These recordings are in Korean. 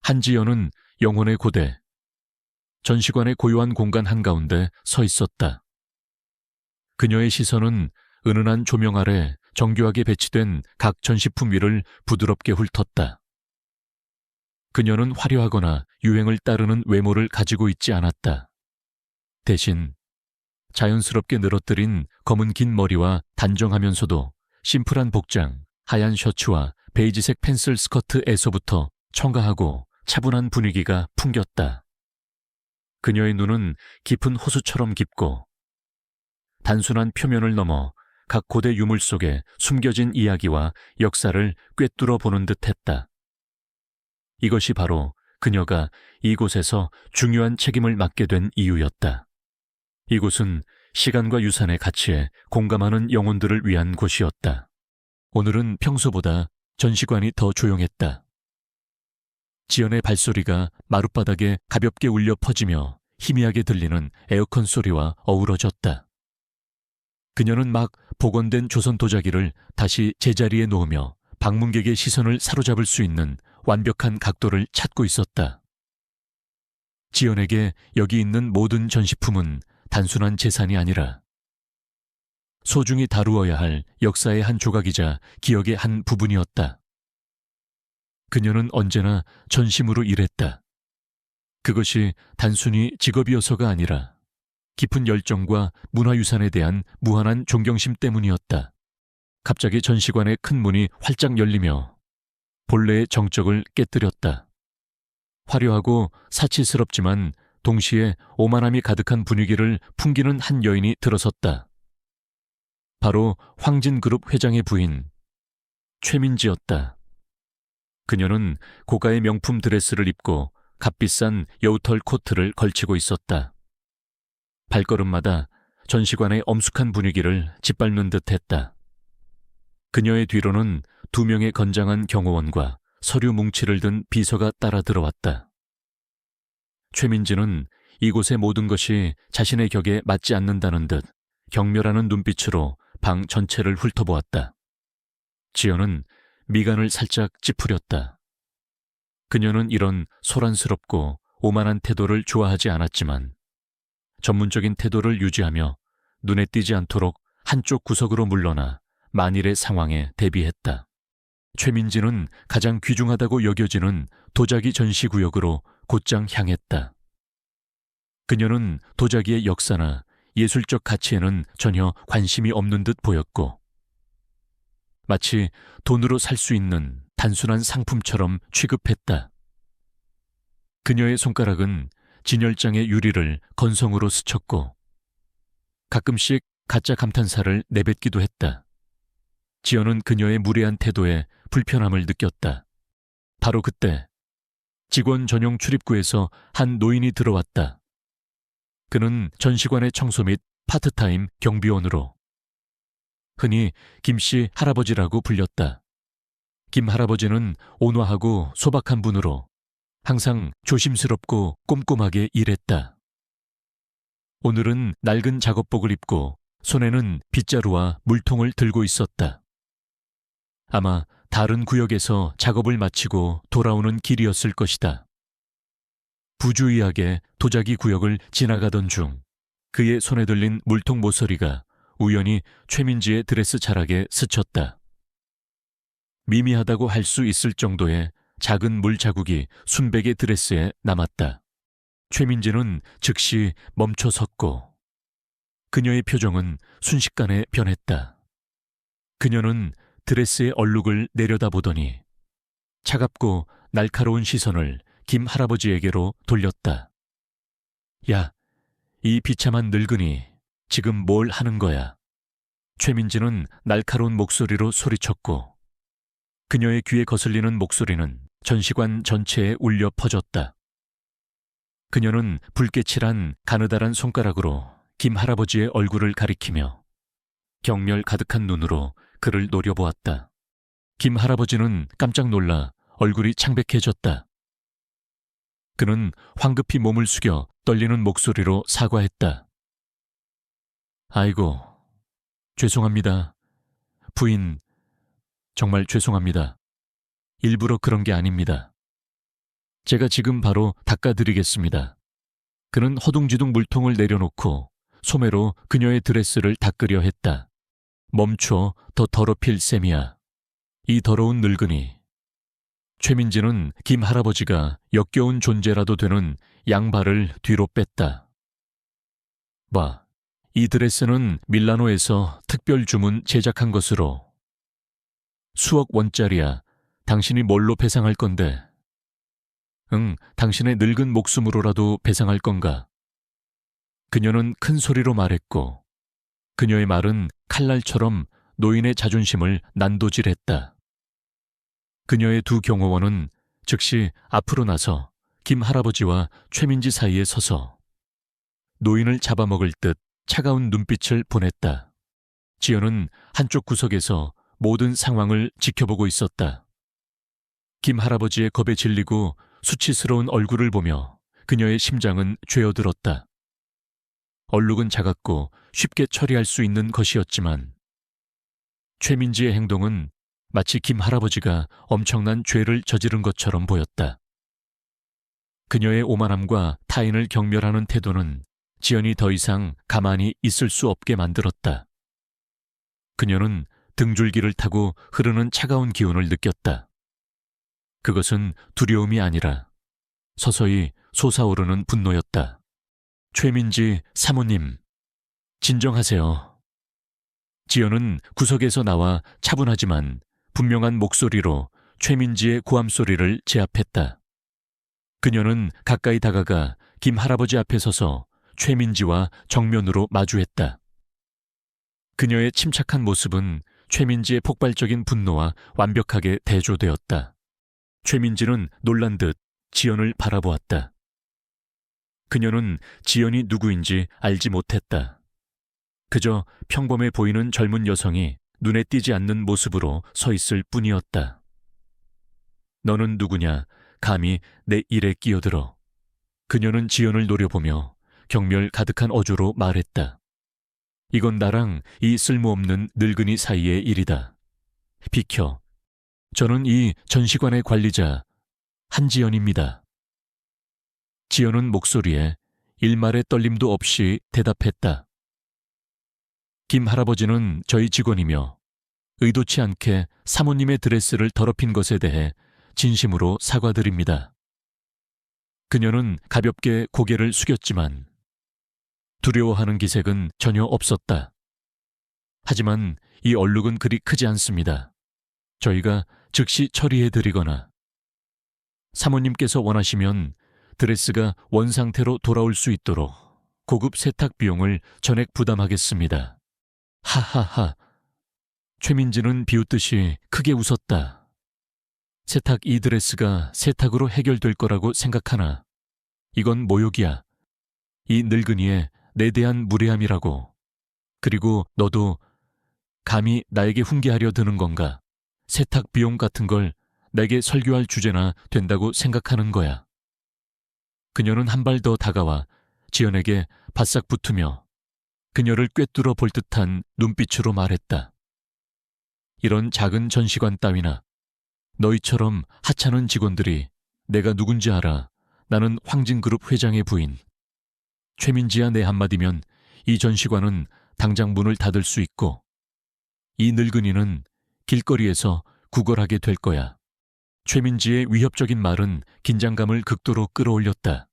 한지연은 영혼의 고대, 전시관의 고요한 공간 한가운데 서 있었다. 그녀의 시선은 은은한 조명 아래 정교하게 배치된 각 전시품 위를 부드럽게 훑었다. 그녀는 화려하거나 유행을 따르는 외모를 가지고 있지 않았다. 대신 자연스럽게 늘어뜨린 검은 긴 머리와 단정하면서도 심플한 복장, 하얀 셔츠와 베이지색 펜슬 스커트에서부터 청가하고 차분한 분위기가 풍겼다. 그녀의 눈은 깊은 호수처럼 깊고 단순한 표면을 넘어 각 고대 유물 속에 숨겨진 이야기와 역사를 꿰뚫어 보는 듯했다. 이것이 바로 그녀가 이곳에서 중요한 책임을 맡게 된 이유였다. 이곳은 시간과 유산의 가치에 공감하는 영혼들을 위한 곳이었다. 오늘은 평소보다 전시관이 더 조용했다. 지연의 발소리가 마룻바닥에 가볍게 울려 퍼지며 희미하게 들리는 에어컨 소리와 어우러졌다. 그녀는 막 복원된 조선 도자기를 다시 제자리에 놓으며 방문객의 시선을 사로잡을 수 있는 완벽한 각도를 찾고 있었다. 지연에게 여기 있는 모든 전시품은 단순한 재산이 아니라 소중히 다루어야 할 역사의 한 조각이자 기억의 한 부분이었다. 그녀는 언제나 전심으로 일했다. 그것이 단순히 직업이어서가 아니라 깊은 열정과 문화유산에 대한 무한한 존경심 때문이었다. 갑자기 전시관의 큰 문이 활짝 열리며 본래의 정적을 깨뜨렸다. 화려하고 사치스럽지만 동시에 오만함이 가득한 분위기를 풍기는 한 여인이 들어섰다. 바로 황진그룹 회장의 부인 최민지였다. 그녀는 고가의 명품 드레스를 입고 값비싼 여우털 코트를 걸치고 있었다. 발걸음마다 전시관의 엄숙한 분위기를 짓밟는 듯했다. 그녀의 뒤로는 2명의 건장한 경호원과 서류 뭉치를 든 비서가 따라 들어왔다. 최민지는 이곳의 모든 것이 자신의 격에 맞지 않는다는 듯 경멸하는 눈빛으로 방 전체를 훑어보았다. 지연은 미간을 살짝 찌푸렸다. 그녀는 이런 소란스럽고 오만한 태도를 좋아하지 않았지만 전문적인 태도를 유지하며 눈에 띄지 않도록 한쪽 구석으로 물러나 만일의 상황에 대비했다. 최민지는 가장 귀중하다고 여겨지는 도자기 전시구역으로 곧장 향했다. 그녀는 도자기의 역사나 예술적 가치에는 전혀 관심이 없는 듯 보였고 마치 돈으로 살 수 있는 단순한 상품처럼 취급했다. 그녀의 손가락은 진열장의 유리를 건성으로 스쳤고 가끔씩 가짜 감탄사를 내뱉기도 했다. 지연은 그녀의 무례한 태도에 불편함을 느꼈다. 바로 그때 직원 전용 출입구에서 한 노인이 들어왔다. 그는 전시관의 청소 및 파트타임 경비원으로 흔히 김씨 할아버지라고 불렸다. 김 할아버지는 온화하고 소박한 분으로 항상 조심스럽고 꼼꼼하게 일했다. 오늘은 낡은 작업복을 입고 손에는 빗자루와 물통을 들고 있었다. 아마 다른 구역에서 작업을 마치고 돌아오는 길이었을 것이다. 부주의하게 도자기 구역을 지나가던 중 그의 손에 들린 물통 모서리가 우연히 최민지의 드레스 자락에 스쳤다. 미미하다고 할 수 있을 정도의 작은 물 자국이 순백의 드레스에 남았다. 최민지는 즉시 멈춰 섰고 그녀의 표정은 순식간에 변했다. 그녀는 드레스의 얼룩을 내려다보더니 차갑고 날카로운 시선을 김 할아버지에게로 돌렸다. 야, 이 비참한 늙은이 지금 뭘 하는 거야? 최민지는 날카로운 목소리로 소리쳤고 그녀의 귀에 거슬리는 목소리는 전시관 전체에 울려 퍼졌다. 그녀는 붉게 칠한 가느다란 손가락으로 김 할아버지의 얼굴을 가리키며 경멸 가득한 눈으로 그를 노려보았다. 김 할아버지는 깜짝 놀라 얼굴이 창백해졌다. 그는 황급히 몸을 숙여 떨리는 목소리로 사과했다. 아이고, 죄송합니다. 부인, 정말 죄송합니다. 일부러 그런 게 아닙니다. 제가 지금 바로 닦아드리겠습니다. 그는 허둥지둥 물통을 내려놓고 소매로 그녀의 드레스를 닦으려 했다. 멈춰, 더 더럽힐 셈이야. 이 더러운 늙은이. 최민지는 김 할아버지가 역겨운 존재라도 되는 양발을 뒤로 뺐다. 봐, 이 드레스는 밀라노에서 특별 주문 제작한 것으로. 수억 원짜리야. 당신이 뭘로 배상할 건데? 응, 당신의 늙은 목숨으로라도 배상할 건가? 그녀는 큰 소리로 말했고 그녀의 말은 칼날처럼 노인의 자존심을 난도질했다. 그녀의 두 경호원은 즉시 앞으로 나서 김 할아버지와 최민지 사이에 서서 노인을 잡아먹을 듯 차가운 눈빛을 보냈다. 지연은 한쪽 구석에서 모든 상황을 지켜보고 있었다. 김 할아버지의 겁에 질리고 수치스러운 얼굴을 보며 그녀의 심장은 죄어들었다. 얼룩은 작았고 쉽게 처리할 수 있는 것이었지만 최민지의 행동은 마치 김 할아버지가 엄청난 죄를 저지른 것처럼 보였다. 그녀의 오만함과 타인을 경멸하는 태도는 지연이 더 이상 가만히 있을 수 없게 만들었다. 그녀는 등줄기를 타고 흐르는 차가운 기운을 느꼈다. 그것은 두려움이 아니라 서서히 솟아오르는 분노였다. 최민지 사모님, 진정하세요. 지연은 구석에서 나와 차분하지만 분명한 목소리로 최민지의 고함 소리를 제압했다. 그녀는 가까이 다가가 김 할아버지 앞에 서서 최민지와 정면으로 마주했다. 그녀의 침착한 모습은 최민지의 폭발적인 분노와 완벽하게 대조되었다. 최민지는 놀란 듯 지연을 바라보았다. 그녀는 지연이 누구인지 알지 못했다. 그저 평범해 보이는 젊은 여성이 눈에 띄지 않는 모습으로 서 있을 뿐이었다. 너는 누구냐? 감히 내 일에 끼어들어. 그녀는 지연을 노려보며 경멸 가득한 어조로 말했다. 이건 나랑 이 쓸모없는 늙은이 사이의 일이다. 비켜. 저는 이 전시관의 관리자 한지연입니다. 지연은 목소리에 일말의 떨림도 없이 대답했다. 김 할아버지는 저희 직원이며 의도치 않게 사모님의 드레스를 더럽힌 것에 대해 진심으로 사과드립니다. 그녀는 가볍게 고개를 숙였지만 두려워하는 기색은 전혀 없었다. 하지만 이 얼룩은 그리 크지 않습니다. 저희가 즉시 처리해드리거나 사모님께서 원하시면 드레스가 원상태로 돌아올 수 있도록 고급 세탁 비용을 전액 부담하겠습니다. 하하하. 최민지는 비웃듯이 크게 웃었다. 세탁 이 드레스가 세탁으로 해결될 거라고 생각하나? 이건 모욕이야. 이 늙은이의 내 대한 무례함이라고. 그리고 너도 감히 나에게 훈계하려 드는 건가? 세탁 비용 같은 걸 내게 설교할 주제나 된다고 생각하는 거야. 그녀는 한 발 더 다가와 지연에게 바싹 붙으며 그녀를 꿰뚫어 볼 듯한 눈빛으로 말했다. 이런 작은 전시관 따위나 너희처럼 하찮은 직원들이 내가 누군지 알아. 나는 황진그룹 회장의 부인. 최민지야, 내 한마디면 이 전시관은 당장 문을 닫을 수 있고 이 늙은이는 길거리에서 구걸하게 될 거야. 최민지의 위협적인 말은 긴장감을 극도로 끌어올렸다.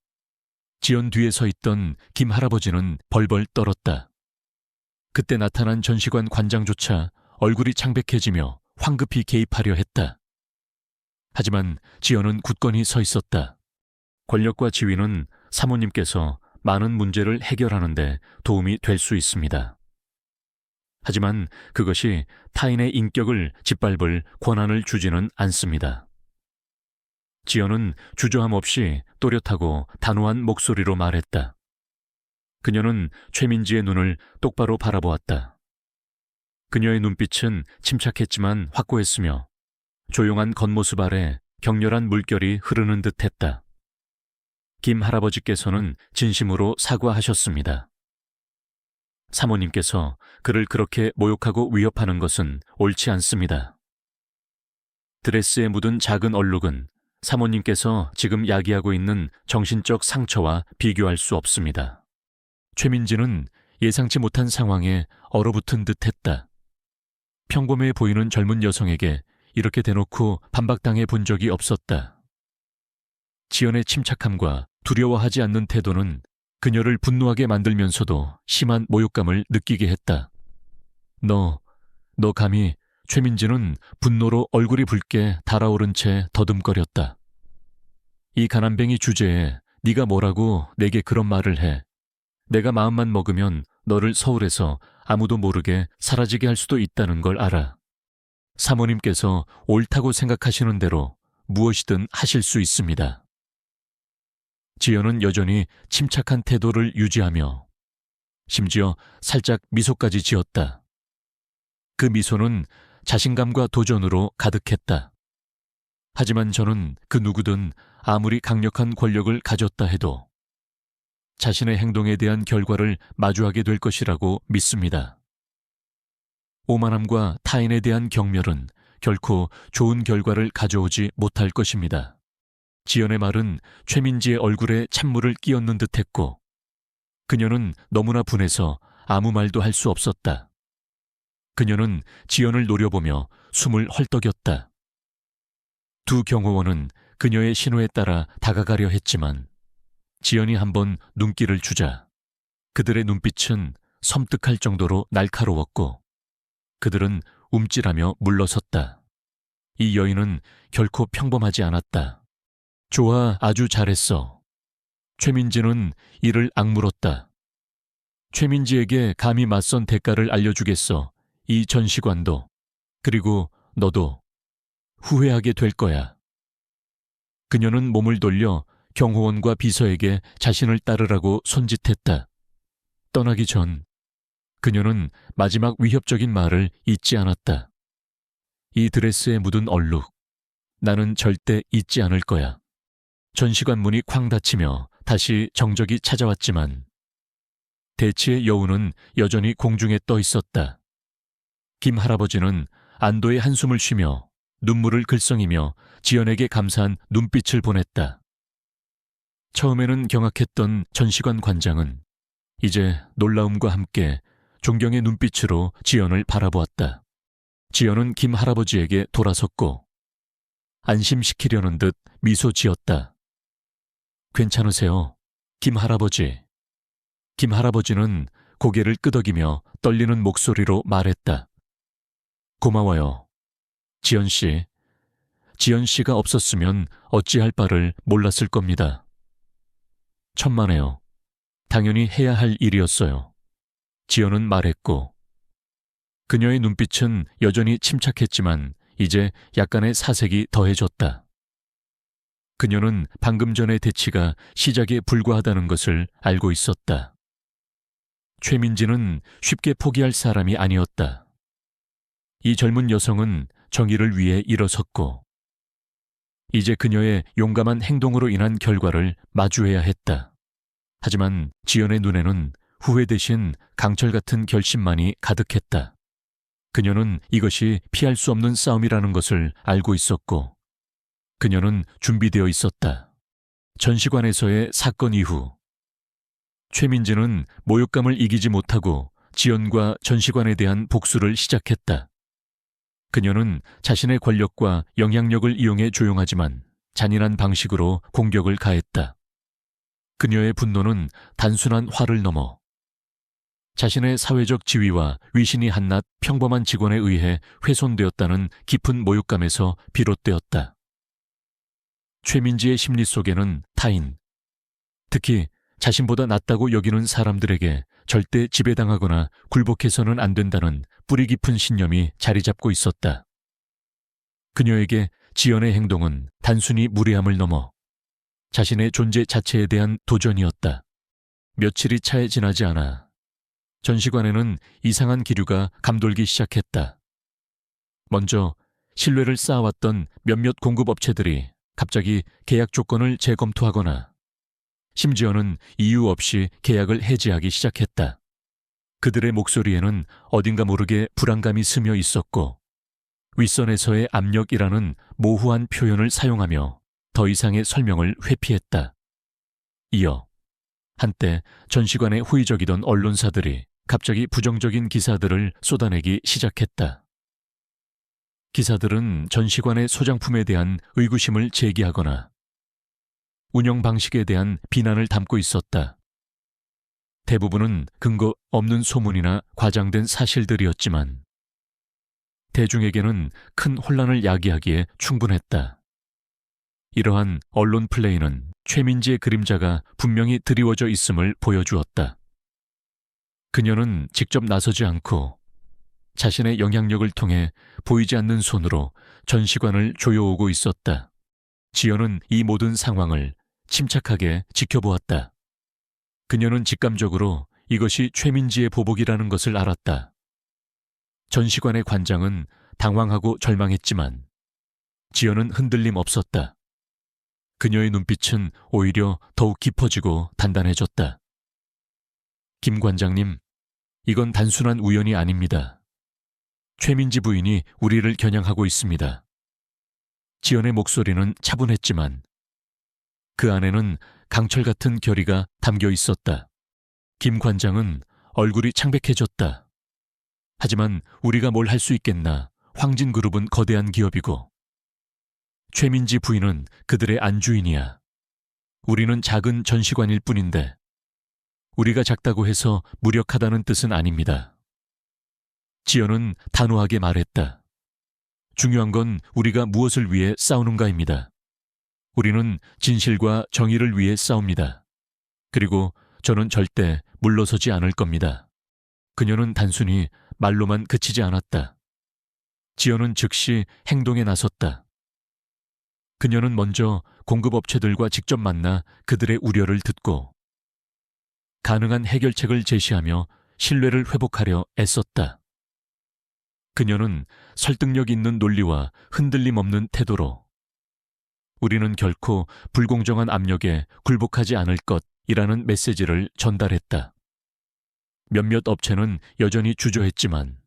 지연 뒤에 서 있던 김 할아버지는 벌벌 떨었다. 그때 나타난 전시관 관장조차 얼굴이 창백해지며 황급히 개입하려 했다. 하지만 지연은 굳건히 서 있었다. 권력과 지위는 사모님께서 많은 문제를 해결하는 데 도움이 될 수 있습니다. 하지만 그것이 타인의 인격을 짓밟을 권한을 주지는 않습니다. 지연은 주저함 없이 또렷하고 단호한 목소리로 말했다. 그녀는 최민지의 눈을 똑바로 바라보았다. 그녀의 눈빛은 침착했지만 확고했으며 조용한 겉모습 아래 격렬한 물결이 흐르는 듯했다. 김 할아버지께서는 진심으로 사과하셨습니다. 사모님께서 그를 그렇게 모욕하고 위협하는 것은 옳지 않습니다. 드레스에 묻은 작은 얼룩은 사모님께서 지금 야기하고 있는 정신적 상처와 비교할 수 없습니다. 최민지는 예상치 못한 상황에 얼어붙은 듯 했다. 평범해 보이는 젊은 여성에게 이렇게 대놓고 반박당해 본 적이 없었다. 지연의 침착함과 두려워하지 않는 태도는 그녀를 분노하게 만들면서도 심한 모욕감을 느끼게 했다. 너 감히. 최민지는 분노로 얼굴이 붉게 달아오른 채 더듬거렸다. 이 가난뱅이 주제에 네가 뭐라고 내게 그런 말을 해. 내가 마음만 먹으면 너를 서울에서 아무도 모르게 사라지게 할 수도 있다는 걸 알아. 사모님께서 옳다고 생각하시는 대로 무엇이든 하실 수 있습니다. 지연은 여전히 침착한 태도를 유지하며 심지어 살짝 미소까지 지었다. 그 미소는 자신감과 도전으로 가득했다. 하지만 저는 그 누구든 아무리 강력한 권력을 가졌다 해도 자신의 행동에 대한 결과를 마주하게 될 것이라고 믿습니다. 오만함과 타인에 대한 경멸은 결코 좋은 결과를 가져오지 못할 것입니다. 지연의 말은 최민지의 얼굴에 찬물을 끼얹는 듯했고 그녀는 너무나 분해서 아무 말도 할 수 없었다. 그녀는 지연을 노려보며 숨을 헐떡였다. 두 경호원은 그녀의 신호에 따라 다가가려 했지만 지연이 한번 눈길을 주자 그들의 눈빛은 섬뜩할 정도로 날카로웠고 그들은 움찔하며 물러섰다. 이 여인은 결코 평범하지 않았다. 좋아, 아주 잘했어. 최민지는 이를 악물었다. 최민지에게 감히 맞선 대가를 알려주겠어. 이 전시관도, 그리고 너도 후회하게 될 거야. 그녀는 몸을 돌려 경호원과 비서에게 자신을 따르라고 손짓했다. 떠나기 전 그녀는 마지막 위협적인 말을 잊지 않았다. 이 드레스에 묻은 얼룩, 나는 절대 잊지 않을 거야. 전시관 문이 쾅 닫히며 다시 정적이 찾아왔지만 대치의 여우는 여전히 공중에 떠 있었다. 김 할아버지는 안도의 한숨을 쉬며 눈물을 글썽이며 지연에게 감사한 눈빛을 보냈다. 처음에는 경악했던 전시관 관장은 이제 놀라움과 함께 존경의 눈빛으로 지연을 바라보았다. 지연은 김 할아버지에게 돌아섰고 안심시키려는 듯 미소 지었다. 괜찮으세요, 김 할아버지. 김 할아버지는 고개를 끄덕이며 떨리는 목소리로 말했다. 고마워요. 지연 씨. 지연 씨가 없었으면 어찌할 바를 몰랐을 겁니다. 천만에요. 당연히 해야 할 일이었어요. 지연은 말했고 그녀의 눈빛은 여전히 침착했지만 이제 약간의 사색이 더해졌다. 그녀는 방금 전의 대치가 시작에 불과하다는 것을 알고 있었다. 최민지는 쉽게 포기할 사람이 아니었다. 이 젊은 여성은 정의를 위해 일어섰고 이제 그녀의 용감한 행동으로 인한 결과를 마주해야 했다. 하지만 지연의 눈에는 후회 대신 강철 같은 결심만이 가득했다. 그녀는 이것이 피할 수 없는 싸움이라는 것을 알고 있었고 그녀는 준비되어 있었다. 전시관에서의 사건 이후 최민지는 모욕감을 이기지 못하고 지연과 전시관에 대한 복수를 시작했다. 그녀는 자신의 권력과 영향력을 이용해 조용하지만 잔인한 방식으로 공격을 가했다. 그녀의 분노는 단순한 화를 넘어 자신의 사회적 지위와 위신이 한낱 평범한 직원에 의해 훼손되었다는 깊은 모욕감에서 비롯되었다. 최민지의 심리 속에는 타인, 특히 자신보다 낫다고 여기는 사람들에게 절대 지배당하거나 굴복해서는 안 된다는 뿌리 깊은 신념이 자리 잡고 있었다. 그녀에게 지연의 행동은 단순히 무례함을 넘어 자신의 존재 자체에 대한 도전이었다. 며칠이 차에 지나지 않아 전시관에는 이상한 기류가 감돌기 시작했다. 먼저 신뢰를 쌓아왔던 몇몇 공급업체들이 갑자기 계약 조건을 재검토하거나 심지어는 이유 없이 계약을 해지하기 시작했다. 그들의 목소리에는 어딘가 모르게 불안감이 스며 있었고 윗선에서의 압력이라는 모호한 표현을 사용하며 더 이상의 설명을 회피했다. 이어 한때 전시관에 호의적이던 언론사들이 갑자기 부정적인 기사들을 쏟아내기 시작했다. 기사들은 전시관의 소장품에 대한 의구심을 제기하거나 운영 방식에 대한 비난을 담고 있었다. 대부분은 근거 없는 소문이나 과장된 사실들이었지만 대중에게는 큰 혼란을 야기하기에 충분했다. 이러한 언론 플레이는 최민지의 그림자가 분명히 드리워져 있음을 보여주었다. 그녀는 직접 나서지 않고 자신의 영향력을 통해 보이지 않는 손으로 전시관을 조여오고 있었다. 지연은 이 모든 상황을 침착하게 지켜보았다. 그녀는 직감적으로 이것이 최민지의 보복이라는 것을 알았다. 전시관의 관장은 당황하고 절망했지만 지연은 흔들림 없었다. 그녀의 눈빛은 오히려 더욱 깊어지고 단단해졌다. 김 관장님, 이건 단순한 우연이 아닙니다. 최민지 부인이 우리를 겨냥하고 있습니다. 지연의 목소리는 차분했지만 그 안에는 강철 같은 결의가 담겨 있었다. 김 관장은 얼굴이 창백해졌다. 하지만 우리가 뭘 할 수 있겠나. 황진그룹은 거대한 기업이고 최민지 부인은 그들의 안주인이야. 우리는 작은 전시관일 뿐인데 우리가 작다고 해서 무력하다는 뜻은 아닙니다. 지연은 단호하게 말했다. 중요한 건 우리가 무엇을 위해 싸우는가입니다. 우리는 진실과 정의를 위해 싸웁니다. 그리고 저는 절대 물러서지 않을 겁니다. 그녀는 단순히 말로만 그치지 않았다. 지연은 즉시 행동에 나섰다. 그녀는 먼저 공급업체들과 직접 만나 그들의 우려를 듣고 가능한 해결책을 제시하며 신뢰를 회복하려 애썼다. 그녀는 설득력 있는 논리와 흔들림 없는 태도로 우리는 결코 불공정한 압력에 굴복하지 않을 것이라는 메시지를 전달했다. 몇몇 업체는 여전히 주저했지만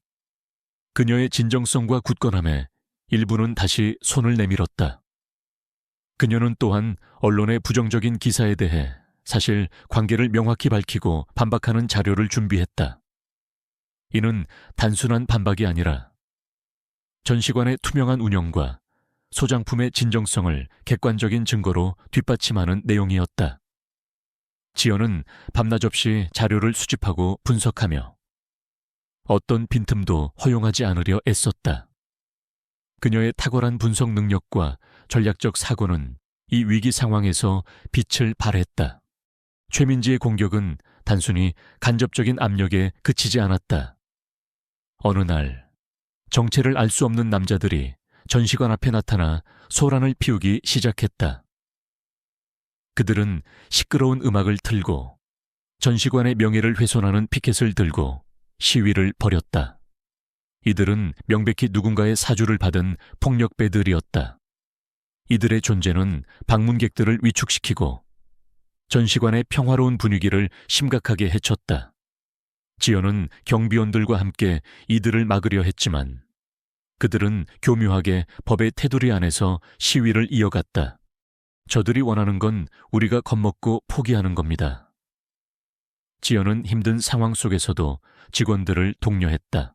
그녀의 진정성과 굳건함에 일부는 다시 손을 내밀었다. 그녀는 또한 언론의 부정적인 기사에 대해 사실 관계를 명확히 밝히고 반박하는 자료를 준비했다. 이는 단순한 반박이 아니라 전시관의 투명한 운영과 소장품의 진정성을 객관적인 증거로 뒷받침하는 내용이었다. 지연은 밤낮 없이 자료를 수집하고 분석하며 어떤 빈틈도 허용하지 않으려 애썼다. 그녀의 탁월한 분석 능력과 전략적 사고는 이 위기 상황에서 빛을 발했다. 최민지의 공격은 단순히 간접적인 압력에 그치지 않았다. 어느 날 정체를 알 수 없는 남자들이 전시관 앞에 나타나 소란을 피우기 시작했다. 그들은 시끄러운 음악을 틀고 전시관의 명예를 훼손하는 피켓을 들고 시위를 벌였다. 이들은 명백히 누군가의 사주를 받은 폭력배들이었다. 이들의 존재는 방문객들을 위축시키고 전시관의 평화로운 분위기를 심각하게 해쳤다. 지연은 경비원들과 함께 이들을 막으려 했지만 그들은 교묘하게 법의 테두리 안에서 시위를 이어갔다. 저들이 원하는 건 우리가 겁먹고 포기하는 겁니다. 지연은 힘든 상황 속에서도 직원들을 독려했다.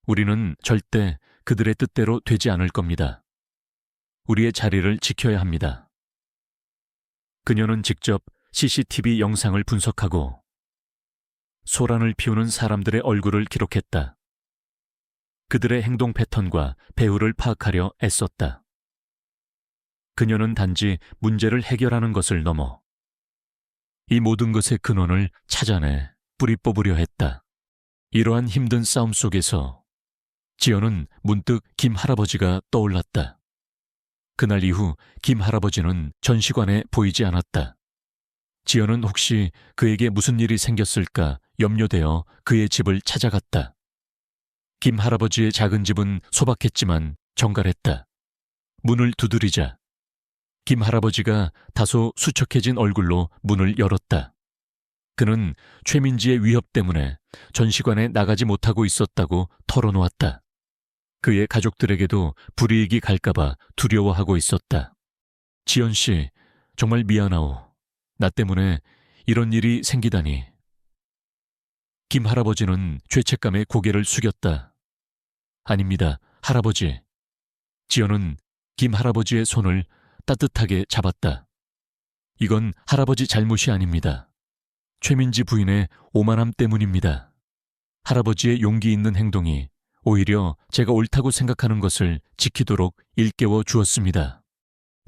우리는 절대 그들의 뜻대로 되지 않을 겁니다. 우리의 자리를 지켜야 합니다. 그녀는 직접 CCTV 영상을 분석하고 소란을 피우는 사람들의 얼굴을 기록했다. 그들의 행동 패턴과 배후를 파악하려 애썼다. 그녀는 단지 문제를 해결하는 것을 넘어 이 모든 것의 근원을 찾아내 뿌리 뽑으려 했다. 이러한 힘든 싸움 속에서 지연은 문득 김 할아버지가 떠올랐다. 그날 이후 김 할아버지는 전시관에 보이지 않았다. 지연은 혹시 그에게 무슨 일이 생겼을까 염려되어 그의 집을 찾아갔다. 김 할아버지의 작은 집은 소박했지만 정갈했다. 문을 두드리자 김 할아버지가 다소 수척해진 얼굴로 문을 열었다. 그는 최민지의 위협 때문에 전시관에 나가지 못하고 있었다고 털어놓았다. 그의 가족들에게도 불이익이 갈까봐 두려워하고 있었다. 지연 씨, 정말 미안하오. 나 때문에 이런 일이 생기다니. 김 할아버지는 죄책감에 고개를 숙였다. 아닙니다, 할아버지. 지연은 김 할아버지의 손을 따뜻하게 잡았다. 이건 할아버지 잘못이 아닙니다. 최민지 부인의 오만함 때문입니다. 할아버지의 용기 있는 행동이 오히려 제가 옳다고 생각하는 것을 지키도록 일깨워 주었습니다.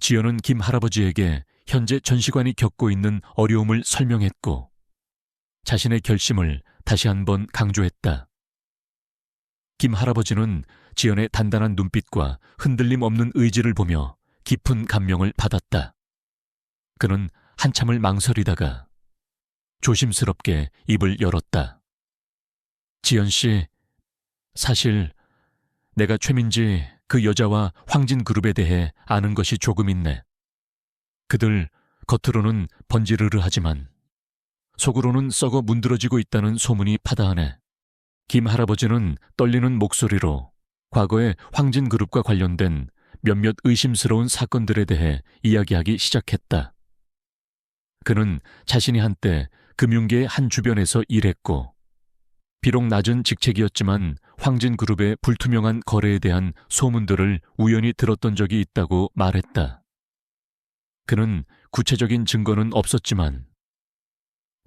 지연은 김 할아버지에게 현재 전시관이 겪고 있는 어려움을 설명했고 자신의 결심을 다시 한번 강조했다. 김 할아버지는 지연의 단단한 눈빛과 흔들림 없는 의지를 보며 깊은 감명을 받았다. 그는 한참을 망설이다가 조심스럽게 입을 열었다. 지연 씨, 사실 내가 최민지 그 여자와 황진그룹에 대해 아는 것이 조금 있네. 그들 겉으로는 번지르르하지만 속으로는 썩어 문드러지고 있다는 소문이 파다하네. 김 할아버지는 떨리는 목소리로 과거의 황진그룹과 관련된 몇몇 의심스러운 사건들에 대해 이야기하기 시작했다. 그는 자신이 한때 금융계의 한 주변에서 일했고 비록 낮은 직책이었지만 황진그룹의 불투명한 거래에 대한 소문들을 우연히 들었던 적이 있다고 말했다. 그는 구체적인 증거는 없었지만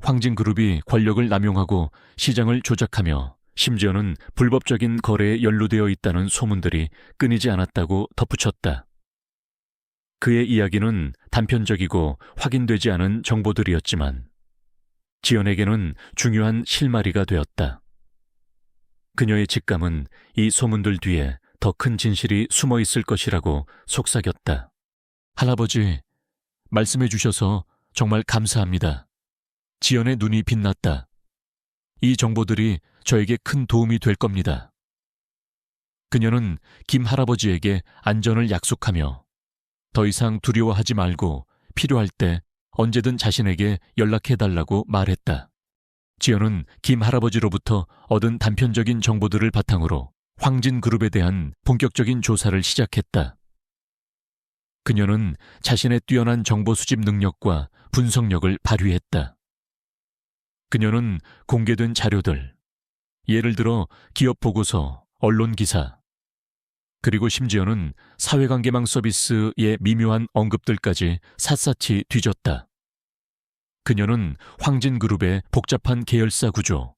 황진그룹이 권력을 남용하고 시장을 조작하며 심지어는 불법적인 거래에 연루되어 있다는 소문들이 끊이지 않았다고 덧붙였다. 그의 이야기는 단편적이고 확인되지 않은 정보들이었지만 지연에게는 중요한 실마리가 되었다. 그녀의 직감은 이 소문들 뒤에 더 큰 진실이 숨어 있을 것이라고 속삭였다. 할아버지, 말씀해 주셔서 정말 감사합니다. 지연의 눈이 빛났다. 이 정보들이 저에게 큰 도움이 될 겁니다. 그녀는 김 할아버지에게 안전을 약속하며 더 이상 두려워하지 말고 필요할 때 언제든 자신에게 연락해달라고 말했다. 지연은 김 할아버지로부터 얻은 단편적인 정보들을 바탕으로 황진그룹에 대한 본격적인 조사를 시작했다. 그녀는 자신의 뛰어난 정보 수집 능력과 분석력을 발휘했다. 그녀는 공개된 자료들, 예를 들어 기업 보고서, 언론 기사, 그리고 심지어는 사회관계망 서비스의 미묘한 언급들까지 샅샅이 뒤졌다. 그녀는 황진그룹의 복잡한 계열사 구조,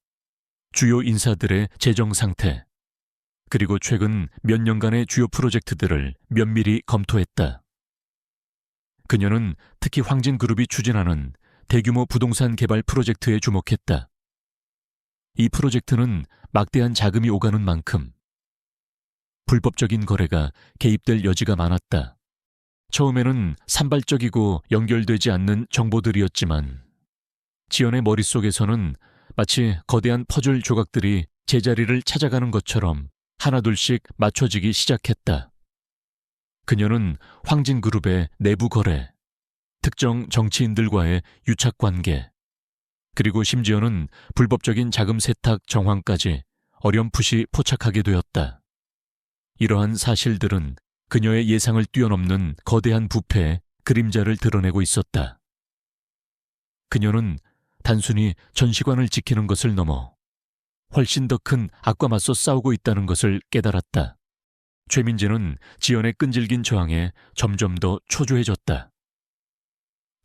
주요 인사들의 재정 상태, 그리고 최근 몇 년간의 주요 프로젝트들을 면밀히 검토했다. 그녀는 특히 황진그룹이 추진하는 대규모 부동산 개발 프로젝트에 주목했다. 이 프로젝트는 막대한 자금이 오가는 만큼 불법적인 거래가 개입될 여지가 많았다. 처음에는 산발적이고 연결되지 않는 정보들이었지만 지연의 머릿속에서는 마치 거대한 퍼즐 조각들이 제자리를 찾아가는 것처럼 하나둘씩 맞춰지기 시작했다. 그녀는 황진그룹의 내부 거래, 특정 정치인들과의 유착관계, 그리고 심지어는 불법적인 자금 세탁 정황까지 어렴풋이 포착하게 되었다. 이러한 사실들은 그녀의 예상을 뛰어넘는 거대한 부패의 그림자를 드러내고 있었다. 그녀는 단순히 전시관을 지키는 것을 넘어 훨씬 더 큰 악과 맞서 싸우고 있다는 것을 깨달았다. 최민지는 지연의 끈질긴 저항에 점점 더 초조해졌다.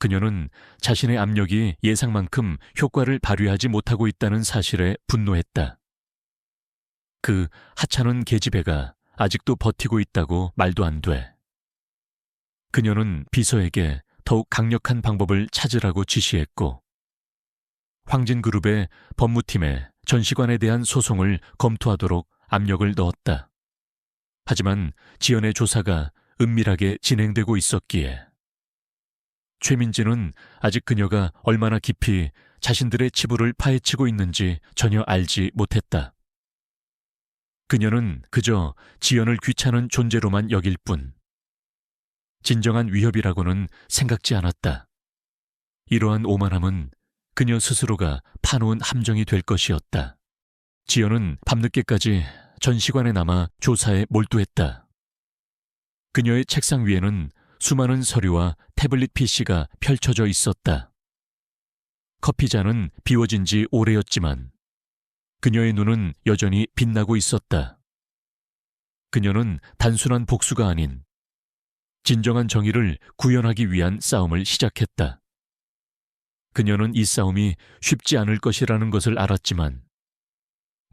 그녀는 자신의 압력이 예상만큼 효과를 발휘하지 못하고 있다는 사실에 분노했다. 그 하찮은 계집애가 아직도 버티고 있다고 말도 안 돼. 그녀는 비서에게 더욱 강력한 방법을 찾으라고 지시했고 황진그룹의 법무팀에 전시관에 대한 소송을 검토하도록 압력을 넣었다. 하지만 지연의 조사가 은밀하게 진행되고 있었기에 최민지는 아직 그녀가 얼마나 깊이 자신들의 치부를 파헤치고 있는지 전혀 알지 못했다. 그녀는 그저 지연을 귀찮은 존재로만 여길 뿐 진정한 위협이라고는 생각지 않았다. 이러한 오만함은 그녀 스스로가 파놓은 함정이 될 것이었다. 지연은 밤늦게까지 전시관에 남아 조사에 몰두했다. 그녀의 책상 위에는 수많은 서류와 태블릿 PC가 펼쳐져 있었다. 커피잔은 비워진 지 오래였지만 그녀의 눈은 여전히 빛나고 있었다. 그녀는 단순한 복수가 아닌 진정한 정의를 구현하기 위한 싸움을 시작했다. 그녀는 이 싸움이 쉽지 않을 것이라는 것을 알았지만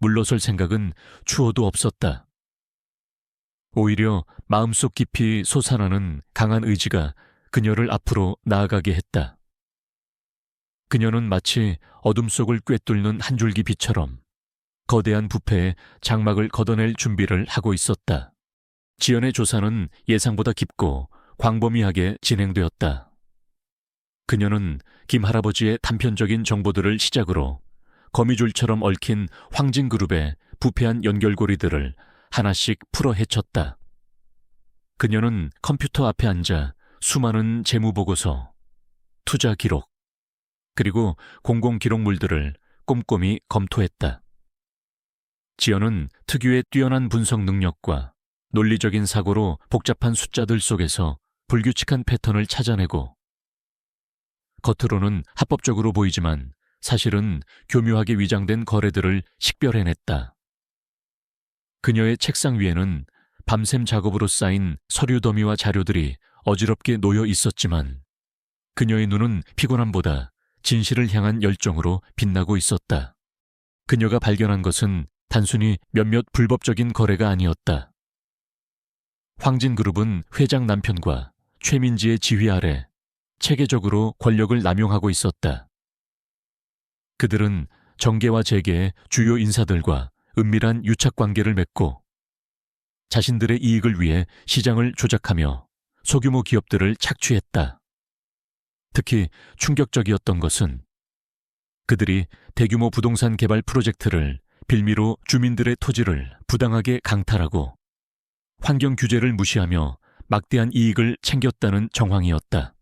물러설 생각은 추호도 없었다. 오히려 마음속 깊이 솟아나는 강한 의지가 그녀를 앞으로 나아가게 했다. 그녀는 마치 어둠 속을 꿰뚫는 한 줄기 빛처럼 거대한 부패에 장막을 걷어낼 준비를 하고 있었다. 지연의 조사는 예상보다 깊고 광범위하게 진행되었다. 그녀는 김 할아버지의 단편적인 정보들을 시작으로 거미줄처럼 얽힌 황진그룹의 부패한 연결고리들을 하나씩 풀어 헤쳤다. 그녀는 컴퓨터 앞에 앉아 수많은 재무보고서, 투자 기록, 그리고 공공기록물들을 꼼꼼히 검토했다. 지연은 특유의 뛰어난 분석 능력과 논리적인 사고로 복잡한 숫자들 속에서 불규칙한 패턴을 찾아내고 겉으로는 합법적으로 보이지만 사실은 교묘하게 위장된 거래들을 식별해냈다. 그녀의 책상 위에는 밤샘 작업으로 쌓인 서류 더미와 자료들이 어지럽게 놓여 있었지만 그녀의 눈은 피곤함보다 진실을 향한 열정으로 빛나고 있었다. 그녀가 발견한 것은 단순히 몇몇 불법적인 거래가 아니었다. 황진그룹은 회장 남편과 최민지의 지휘 아래 체계적으로 권력을 남용하고 있었다. 그들은 정계와 재계의 주요 인사들과 은밀한 유착관계를 맺고 자신들의 이익을 위해 시장을 조작하며 소규모 기업들을 착취했다. 특히 충격적이었던 것은 그들이 대규모 부동산 개발 프로젝트를 빌미로 주민들의 토지를 부당하게 강탈하고 환경 규제를 무시하며 막대한 이익을 챙겼다는 정황이었다.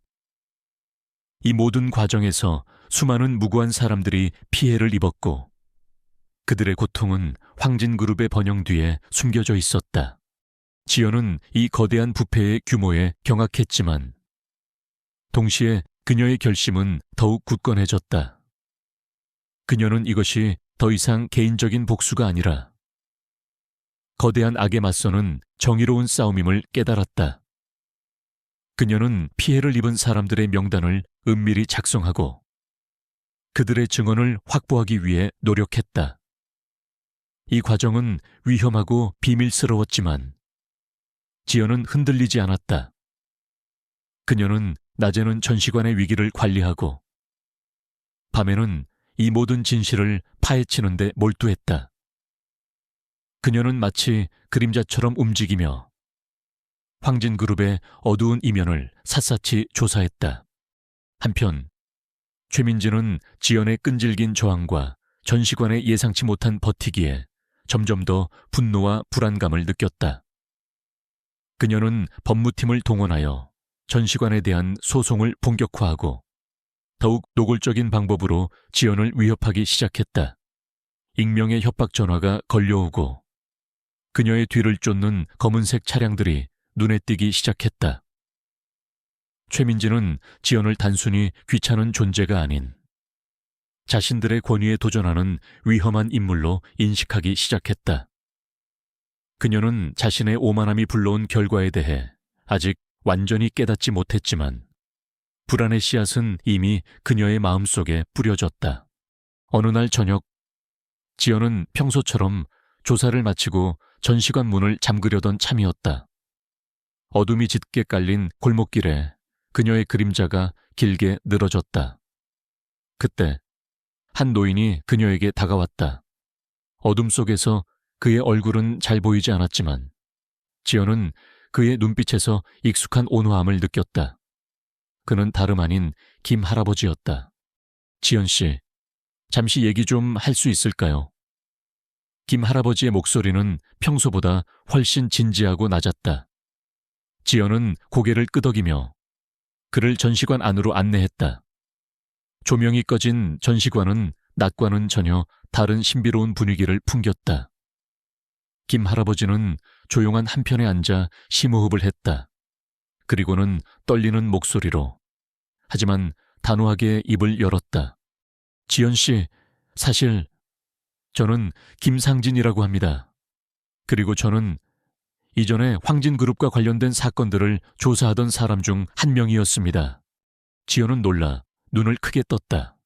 이 모든 과정에서 수많은 무고한 사람들이 피해를 입었고 그들의 고통은 황진그룹의 번영 뒤에 숨겨져 있었다. 지연은 이 거대한 부패의 규모에 경악했지만 동시에 그녀의 결심은 더욱 굳건해졌다. 그녀는 이것이 더 이상 개인적인 복수가 아니라 거대한 악에 맞서는 정의로운 싸움임을 깨달았다. 그녀는 피해를 입은 사람들의 명단을 은밀히 작성하고 그들의 증언을 확보하기 위해 노력했다. 이 과정은 위험하고 비밀스러웠지만 지연은 흔들리지 않았다. 그녀는 낮에는 전시관의 위기를 관리하고 밤에는 이 모든 진실을 파헤치는 데 몰두했다. 그녀는 마치 그림자처럼 움직이며 황진그룹의 어두운 이면을 샅샅이 조사했다. 한편 최민지는 지연의 끈질긴 저항과 전시관의 예상치 못한 버티기에 점점 더 분노와 불안감을 느꼈다. 그녀는 법무팀을 동원하여 전시관에 대한 소송을 본격화하고 더욱 노골적인 방법으로 지연을 위협하기 시작했다. 익명의 협박 전화가 걸려오고 그녀의 뒤를 쫓는 검은색 차량들이 눈에 띄기 시작했다. 최민지는 지연을 단순히 귀찮은 존재가 아닌 자신들의 권위에 도전하는 위험한 인물로 인식하기 시작했다. 그녀는 자신의 오만함이 불러온 결과에 대해 아직 완전히 깨닫지 못했지만 불안의 씨앗은 이미 그녀의 마음속에 뿌려졌다. 어느 날 저녁, 지연은 평소처럼 조사를 마치고 전시관 문을 잠그려던 참이었다. 어둠이 짙게 깔린 골목길에 그녀의 그림자가 길게 늘어졌다. 그때 한 노인이 그녀에게 다가왔다. 어둠 속에서 그의 얼굴은 잘 보이지 않았지만 지연은 그의 눈빛에서 익숙한 온화함을 느꼈다. 그는 다름 아닌 김 할아버지였다. 지연 씨, 잠시 얘기 좀 할 수 있을까요? 김 할아버지의 목소리는 평소보다 훨씬 진지하고 낮았다. 지연은 고개를 끄덕이며 그를 전시관 안으로 안내했다. 조명이 꺼진 전시관은 낮과는 전혀 다른 신비로운 분위기를 풍겼다. 김 할아버지는 조용한 한편에 앉아 심호흡을 했다. 그리고는 떨리는 목소리로, 하지만 단호하게 입을 열었다. 지연 씨, 사실 저는 김상진이라고 합니다. 그리고 저는 이전에 황진그룹과 관련된 사건들을 조사하던 사람 중 한 명이었습니다. 지연은 놀라 눈을 크게 떴다.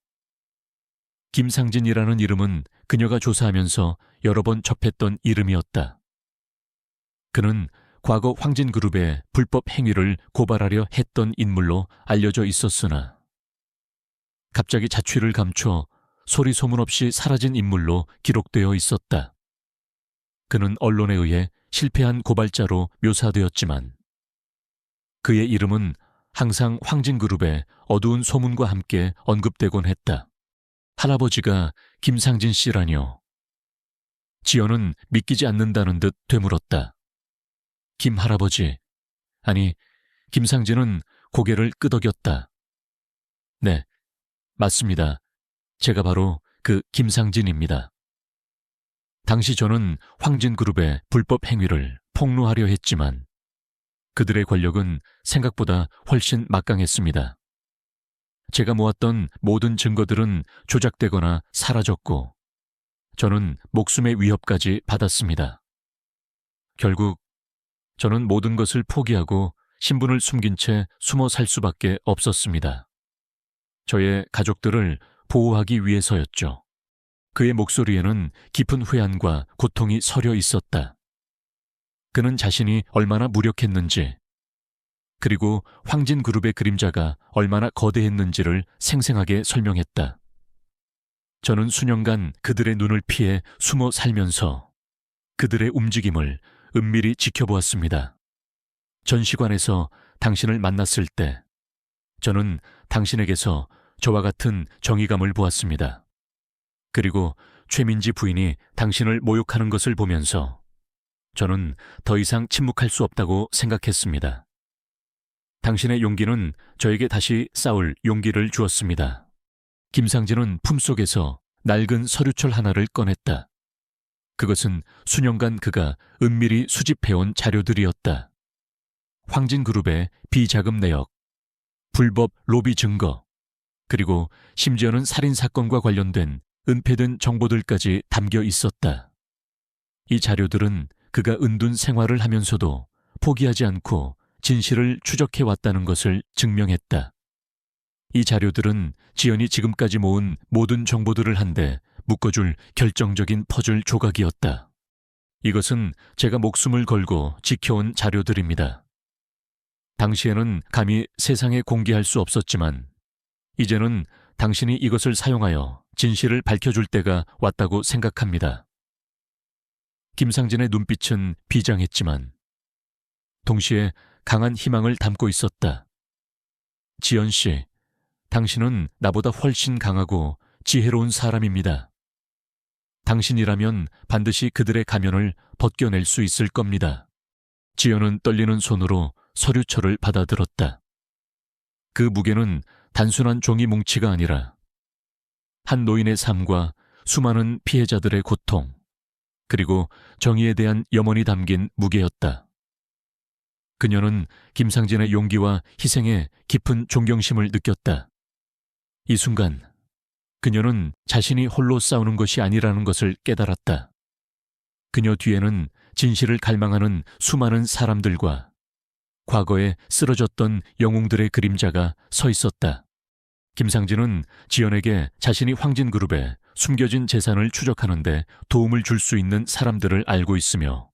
김상진이라는 이름은 그녀가 조사하면서 여러 번 접했던 이름이었다. 그는 과거 황진그룹의 불법 행위를 고발하려 했던 인물로 알려져 있었으나 갑자기 자취를 감춰 소리 소문 없이 사라진 인물로 기록되어 있었다. 그는 언론에 의해 실패한 고발자로 묘사되었지만 그의 이름은 항상 황진그룹의 어두운 소문과 함께 언급되곤 했다. 할아버지가 김상진 씨라뇨. 지연은 믿기지 않는다는 듯 되물었다. 김 할아버지, 아니, 김상진은 고개를 끄덕였다. 네, 맞습니다. 제가 바로 그 김상진입니다. 당시 저는 황진그룹의 불법 행위를 폭로하려 했지만 그들의 권력은 생각보다 훨씬 막강했습니다. 제가 모았던 모든 증거들은 조작되거나 사라졌고 저는 목숨의 위협까지 받았습니다. 결국 저는 모든 것을 포기하고 신분을 숨긴 채 숨어 살 수밖에 없었습니다. 저의 가족들을 보호하기 위해서였죠. 그의 목소리에는 깊은 회한과 고통이 서려 있었다. 그는 자신이 얼마나 무력했는지, 그리고 황진그룹의 그림자가 얼마나 거대했는지를 생생하게 설명했다. 저는 수년간 그들의 눈을 피해 숨어 살면서 그들의 움직임을 은밀히 지켜보았습니다. 전시관에서 당신을 만났을 때 저는 당신에게서 저와 같은 정의감을 보았습니다. 그리고 최민지 부인이 당신을 모욕하는 것을 보면서 저는 더 이상 침묵할 수 없다고 생각했습니다. 당신의 용기는 저에게 다시 싸울 용기를 주었습니다. 김상진은 품속에서 낡은 서류철 하나를 꺼냈다. 그것은 수년간 그가 은밀히 수집해온 자료들이었다. 황진그룹의 비자금 내역, 불법 로비 증거, 그리고 심지어는 살인사건과 관련된 은폐된 정보들까지 담겨 있었다. 이 자료들은 그가 은둔 생활을 하면서도 포기하지 않고 진실을 추적해왔다는 것을 증명했다. 이 자료들은 지연이 지금까지 모은 모든 정보들을 한데 묶어줄 결정적인 퍼즐 조각이었다. 이것은 제가 목숨을 걸고 지켜온 자료들입니다. 당시에는 감히 세상에 공개할 수 없었지만 이제는 당신이 이것을 사용하여 진실을 밝혀줄 때가 왔다고 생각합니다. 김상진의 눈빛은 비장했지만 동시에 강한 희망을 담고 있었다. 지연 씨, 당신은 나보다 훨씬 강하고 지혜로운 사람입니다. 당신이라면 반드시 그들의 가면을 벗겨낼 수 있을 겁니다. 지연은 떨리는 손으로 서류철을 받아들었다. 그 무게는 단순한 종이 뭉치가 아니라 한 노인의 삶과 수많은 피해자들의 고통, 그리고 정의에 대한 염원이 담긴 무게였다. 그녀는 김상진의 용기와 희생에 깊은 존경심을 느꼈다. 이 순간 그녀는 자신이 홀로 싸우는 것이 아니라는 것을 깨달았다. 그녀 뒤에는 진실을 갈망하는 수많은 사람들과 과거에 쓰러졌던 영웅들의 그림자가 서 있었다. 김상진은 지연에게 자신이 황진그룹에 숨겨진 재산을 추적하는데 도움을 줄 수 있는 사람들을 알고 있으며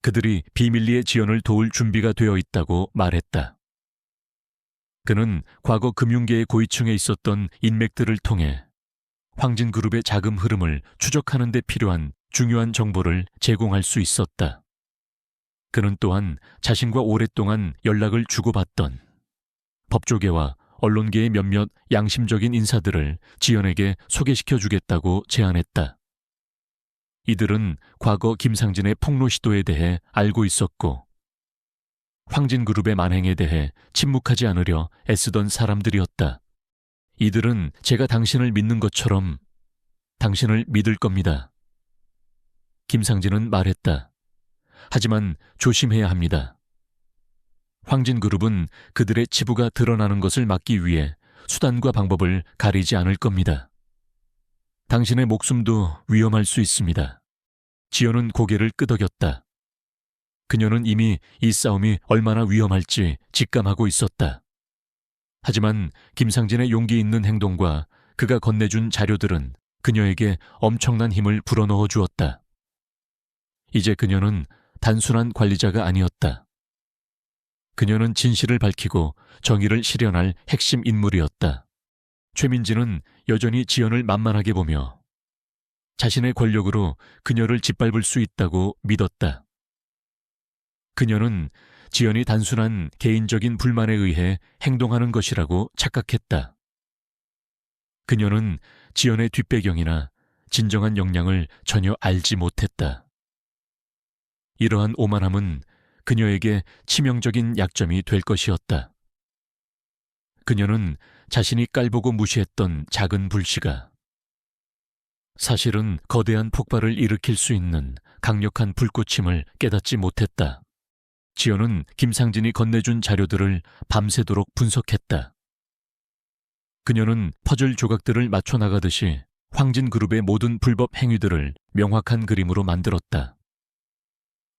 그들이 비밀리에 지연을 도울 준비가 되어 있다고 말했다. 그는 과거 금융계의 고위층에 있었던 인맥들을 통해 황진그룹의 자금 흐름을 추적하는 데 필요한 중요한 정보를 제공할 수 있었다. 그는 또한 자신과 오랫동안 연락을 주고받던 법조계와 언론계의 몇몇 양심적인 인사들을 지연에게 소개시켜주겠다고 제안했다. 이들은 과거 김상진의 폭로 시도에 대해 알고 있었고 황진그룹의 만행에 대해 침묵하지 않으려 애쓰던 사람들이었다. 이들은 제가 당신을 믿는 것처럼 당신을 믿을 겁니다. 김상진은 말했다. 하지만 조심해야 합니다. 황진그룹은 그들의 치부가 드러나는 것을 막기 위해 수단과 방법을 가리지 않을 겁니다. 당신의 목숨도 위험할 수 있습니다. 지연은 고개를 끄덕였다. 그녀는 이미 이 싸움이 얼마나 위험할지 직감하고 있었다. 하지만 김상진의 용기 있는 행동과 그가 건네준 자료들은 그녀에게 엄청난 힘을 불어넣어 주었다. 이제 그녀는 단순한 관리자가 아니었다. 그녀는 진실을 밝히고 정의를 실현할 핵심 인물이었다. 최민지는 여전히 지연을 만만하게 보며 자신의 권력으로 그녀를 짓밟을 수 있다고 믿었다. 그녀는 지연이 단순한 개인적인 불만에 의해 행동하는 것이라고 착각했다. 그녀는 지연의 뒷배경이나 진정한 역량을 전혀 알지 못했다. 이러한 오만함은 그녀에게 치명적인 약점이 될 것이었다. 그녀는 자신이 깔보고 무시했던 작은 불씨가 사실은 거대한 폭발을 일으킬 수 있는 강력한 불꽃임을 깨닫지 못했다. 지연은 김상진이 건네준 자료들을 밤새도록 분석했다. 그녀는 퍼즐 조각들을 맞춰 나가듯이 황진그룹의 모든 불법 행위들을 명확한 그림으로 만들었다.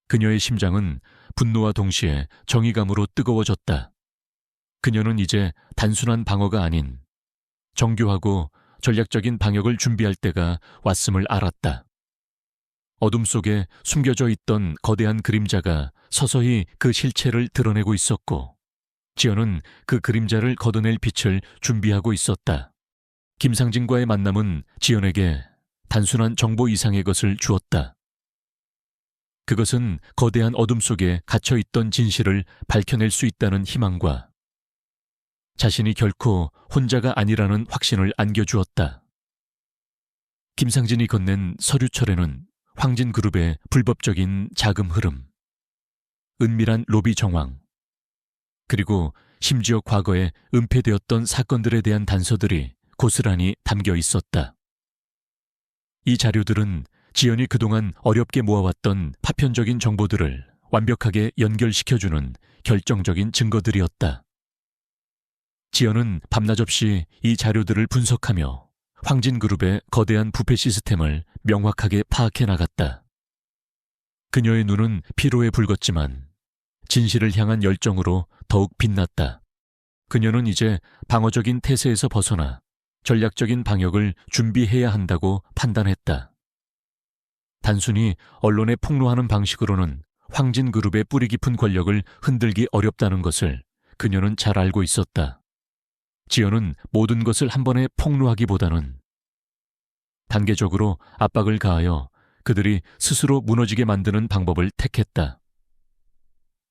그녀의 심장은 분노와 동시에 정의감으로 뜨거워졌다. 그녀는 이제 단순한 방어가 아닌 정교하고 전략적인 방역을 준비할 때가 왔음을 알았다. 어둠 속에 숨겨져 있던 거대한 그림자가 서서히 그 실체를 드러내고 있었고 지연은 그 그림자를 걷어낼 빛을 준비하고 있었다. 김상진과의 만남은 지연에게 단순한 정보 이상의 것을 주었다. 그것은 거대한 어둠 속에 갇혀있던 진실을 밝혀낼 수 있다는 희망과 자신이 결코 혼자가 아니라는 확신을 안겨주었다. 김상진이 건넨 서류철에는 황진그룹의 불법적인 자금 흐름, 은밀한 로비 정황, 그리고 심지어 과거에 은폐되었던 사건들에 대한 단서들이 고스란히 담겨 있었다. 이 자료들은 지연이 그동안 어렵게 모아왔던 파편적인 정보들을 완벽하게 연결시켜주는 결정적인 증거들이었다. 지연은 밤낮 없이 이 자료들을 분석하며 황진그룹의 거대한 부패 시스템을 명확하게 파악해 나갔다. 그녀의 눈은 피로에 붉었지만 진실을 향한 열정으로 더욱 빛났다. 그녀는 이제 방어적인 태세에서 벗어나 전략적인 방역을 준비해야 한다고 판단했다. 단순히 언론에 폭로하는 방식으로는 황진그룹의 뿌리 깊은 권력을 흔들기 어렵다는 것을 그녀는 잘 알고 있었다. 지연은 모든 것을 한 번에 폭로하기보다는 단계적으로 압박을 가하여 그들이 스스로 무너지게 만드는 방법을 택했다.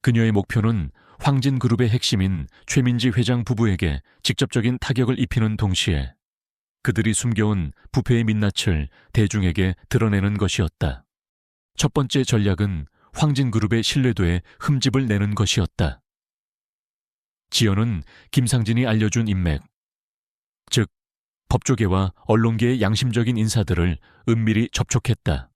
그녀의 목표는 황진그룹의 핵심인 최민지 회장 부부에게 직접적인 타격을 입히는 동시에 그들이 숨겨온 부패의 민낯을 대중에게 드러내는 것이었다. 첫 번째 전략은 황진그룹의 신뢰도에 흠집을 내는 것이었다. 지연은 김상진이 알려준 인맥, 즉 법조계와 언론계의 양심적인 인사들을 은밀히 접촉했다.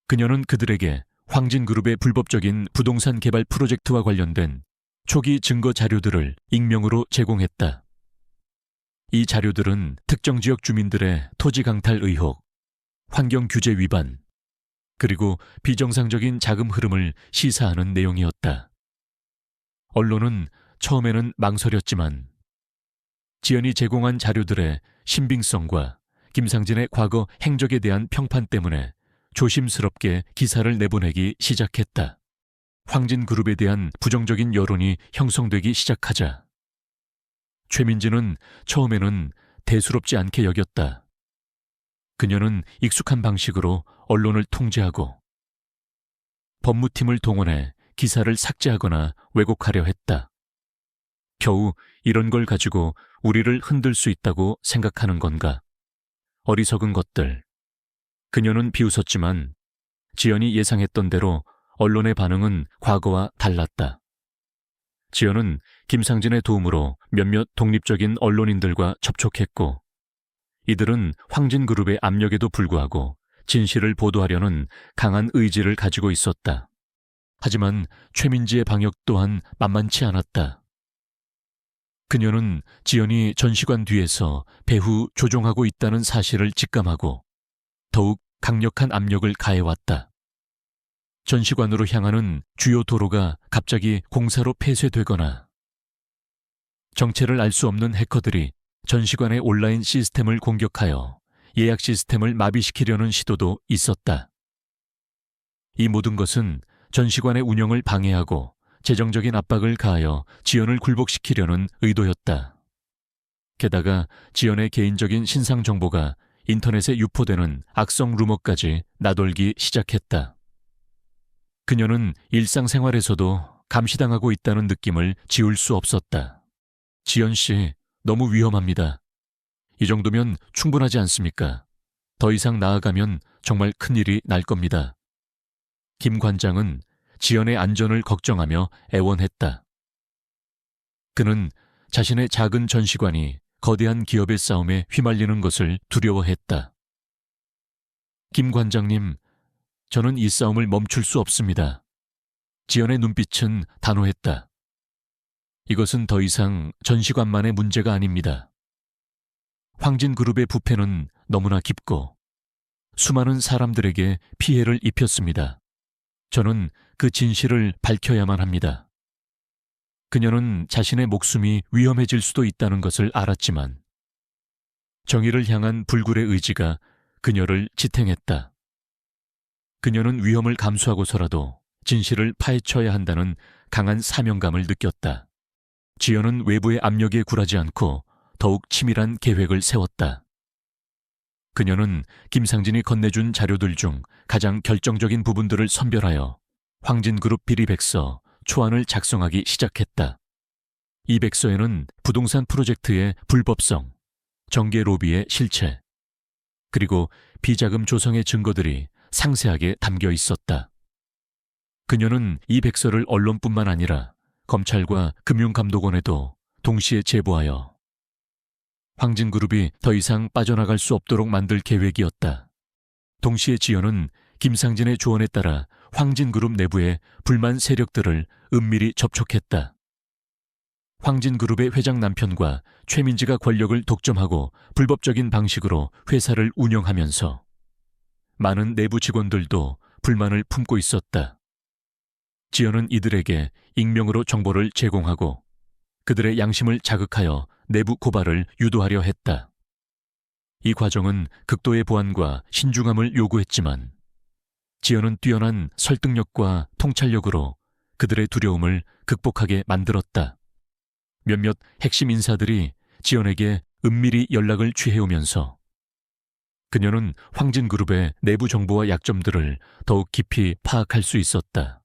그녀는 그들에게 황진그룹의 불법적인 부동산 개발 프로젝트와 관련된 초기 증거 자료들을 익명으로 제공했다. 이 자료들은 특정 지역 주민들의 토지 강탈 의혹, 환경 규제 위반, 그리고 비정상적인 자금 흐름을 시사하는 내용이었다. 언론은 처음에는 망설였지만 지연이 제공한 자료들의 신빙성과 김상진의 과거 행적에 대한 평판 때문에 조심스럽게 기사를 내보내기 시작했다. 황진그룹에 대한 부정적인 여론이 형성되기 시작하자 최민지는 처음에는 대수롭지 않게 여겼다. 그녀는 익숙한 방식으로 언론을 통제하고 법무팀을 동원해 기사를 삭제하거나 왜곡하려 했다. 겨우 이런 걸 가지고 우리를 흔들 수 있다고 생각하는 건가? 어리석은 것들. 그녀는 비웃었지만 지연이 예상했던 대로 언론의 반응은 과거와 달랐다. 지연은 김상진의 도움으로 몇몇 독립적인 언론인들과 접촉했고 이들은 황진그룹의 압력에도 불구하고 진실을 보도하려는 강한 의지를 가지고 있었다. 하지만 최민지의 방역 또한 만만치 않았다. 그녀는 지연이 전시관 뒤에서 배후 조종하고 있다는 사실을 직감하고 더욱 강력한 압력을 가해왔다. 전시관으로 향하는 주요 도로가 갑자기 공사로 폐쇄되거나 정체를 알 수 없는 해커들이 전시관의 온라인 시스템을 공격하여 예약 시스템을 마비시키려는 시도도 있었다. 이 모든 것은 전시관의 운영을 방해하고 재정적인 압박을 가하여 지연을 굴복시키려는 의도였다. 게다가 지연의 개인적인 신상 정보가 인터넷에 유포되는 악성 루머까지 나돌기 시작했다. 그녀는 일상생활에서도 감시당하고 있다는 느낌을 지울 수 없었다. 지연 씨, 너무 위험합니다. 이 정도면 충분하지 않습니까? 더 이상 나아가면 정말 큰일이 날 겁니다. 김 관장은 지연의 안전을 걱정하며 애원했다. 그는 자신의 작은 전시관이 거대한 기업의 싸움에 휘말리는 것을 두려워했다. 김 관장님, 저는 이 싸움을 멈출 수 없습니다. 지연의 눈빛은 단호했다. 이것은 더 이상 전시관만의 문제가 아닙니다. 황진그룹의 부패는 너무나 깊고 수많은 사람들에게 피해를 입혔습니다. 저는 그 진실을 밝혀야만 합니다. 그녀는 자신의 목숨이 위험해질 수도 있다는 것을 알았지만 정의를 향한 불굴의 의지가 그녀를 지탱했다. 그녀는 위험을 감수하고서라도 진실을 파헤쳐야 한다는 강한 사명감을 느꼈다. 지연은 외부의 압력에 굴하지 않고 더욱 치밀한 계획을 세웠다. 그녀는 김상진이 건네준 자료들 중 가장 결정적인 부분들을 선별하여 황진그룹 비리백서 초안을 작성하기 시작했다. 이 백서에는 부동산 프로젝트의 불법성, 정계 로비의 실체, 그리고 비자금 조성의 증거들이 상세하게 담겨 있었다. 그녀는 이 백서를 언론뿐만 아니라 검찰과 금융감독원에도 동시에 제보하여 황진그룹이 더 이상 빠져나갈 수 없도록 만들 계획이었다. 동시에 지연은 김상진의 조언에 따라 황진그룹 내부의 불만 세력들을 은밀히 접촉했다. 황진그룹의 회장 남편과 최민지가 권력을 독점하고 불법적인 방식으로 회사를 운영하면서 많은 내부 직원들도 불만을 품고 있었다. 지연은 이들에게 익명으로 정보를 제공하고 그들의 양심을 자극하여 내부 고발을 유도하려 했다. 이 과정은 극도의 보안과 신중함을 요구했지만 지연은 뛰어난 설득력과 통찰력으로 그들의 두려움을 극복하게 만들었다. 몇몇 핵심 인사들이 지연에게 은밀히 연락을 취해오면서 그녀는 황진그룹의 내부 정보와 약점들을 더욱 깊이 파악할 수 있었다.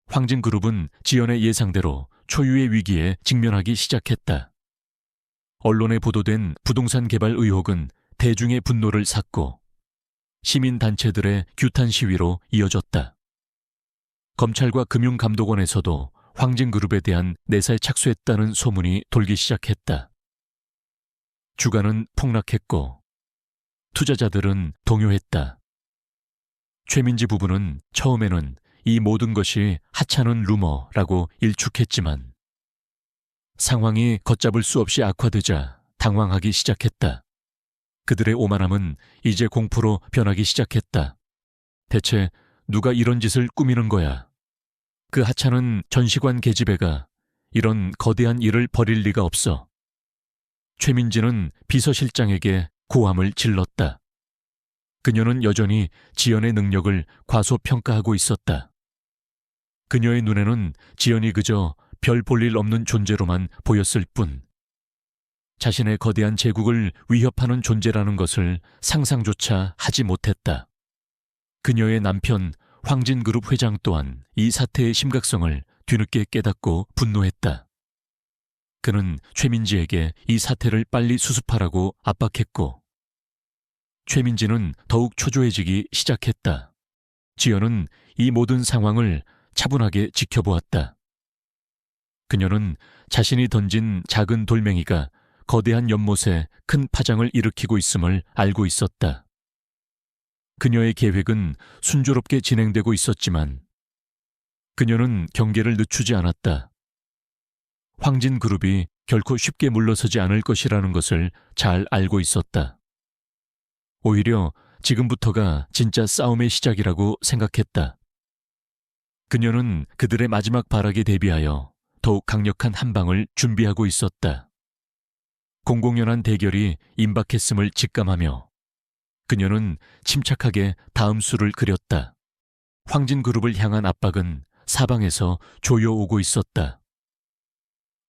황진그룹은 지연의 예상대로 초유의 위기에 직면하기 시작했다. 언론에 보도된 부동산 개발 의혹은 대중의 분노를 샀고 시민단체들의 규탄 시위로 이어졌다. 검찰과 금융감독원에서도 황진그룹에 대한 내사에 착수했다는 소문이 돌기 시작했다. 주가는 폭락했고 투자자들은 동요했다. 최민지 부부는 처음에는 이 모든 것이 하찮은 루머라고 일축했지만 상황이 걷잡을 수 없이 악화되자 당황하기 시작했다. 그들의 오만함은 이제 공포로 변하기 시작했다. 대체 누가 이런 짓을 꾸미는 거야? 그 하찮은 전시관 계집애가 이런 거대한 일을 벌일 리가 없어. 최민지는 비서실장에게 고함을 질렀다. 그녀는 여전히 지연의 능력을 과소평가하고 있었다. 그녀의 눈에는 지연이 그저 별 볼 일 없는 존재로만 보였을 뿐 자신의 거대한 제국을 위협하는 존재라는 것을 상상조차 하지 못했다. 그녀의 남편 황진그룹 회장 또한 이 사태의 심각성을 뒤늦게 깨닫고 분노했다. 그는 최민지에게 이 사태를 빨리 수습하라고 압박했고 최민지는 더욱 초조해지기 시작했다. 지연은 이 모든 상황을 차분하게 지켜보았다. 그녀는 자신이 던진 작은 돌멩이가 거대한 연못에 큰 파장을 일으키고 있음을 알고 있었다. 그녀의 계획은 순조롭게 진행되고 있었지만 그녀는 경계를 늦추지 않았다. 황진그룹이 결코 쉽게 물러서지 않을 것이라는 것을 잘 알고 있었다. 오히려 지금부터가 진짜 싸움의 시작이라고 생각했다. 그녀는 그들의 마지막 발악에 대비하여 더욱 강력한 한 방을 준비하고 있었다. 공공연한 대결이 임박했음을 직감하며 그녀는 침착하게 다음 수를 그렸다. 황진그룹을 향한 압박은 사방에서 조여오고 있었다.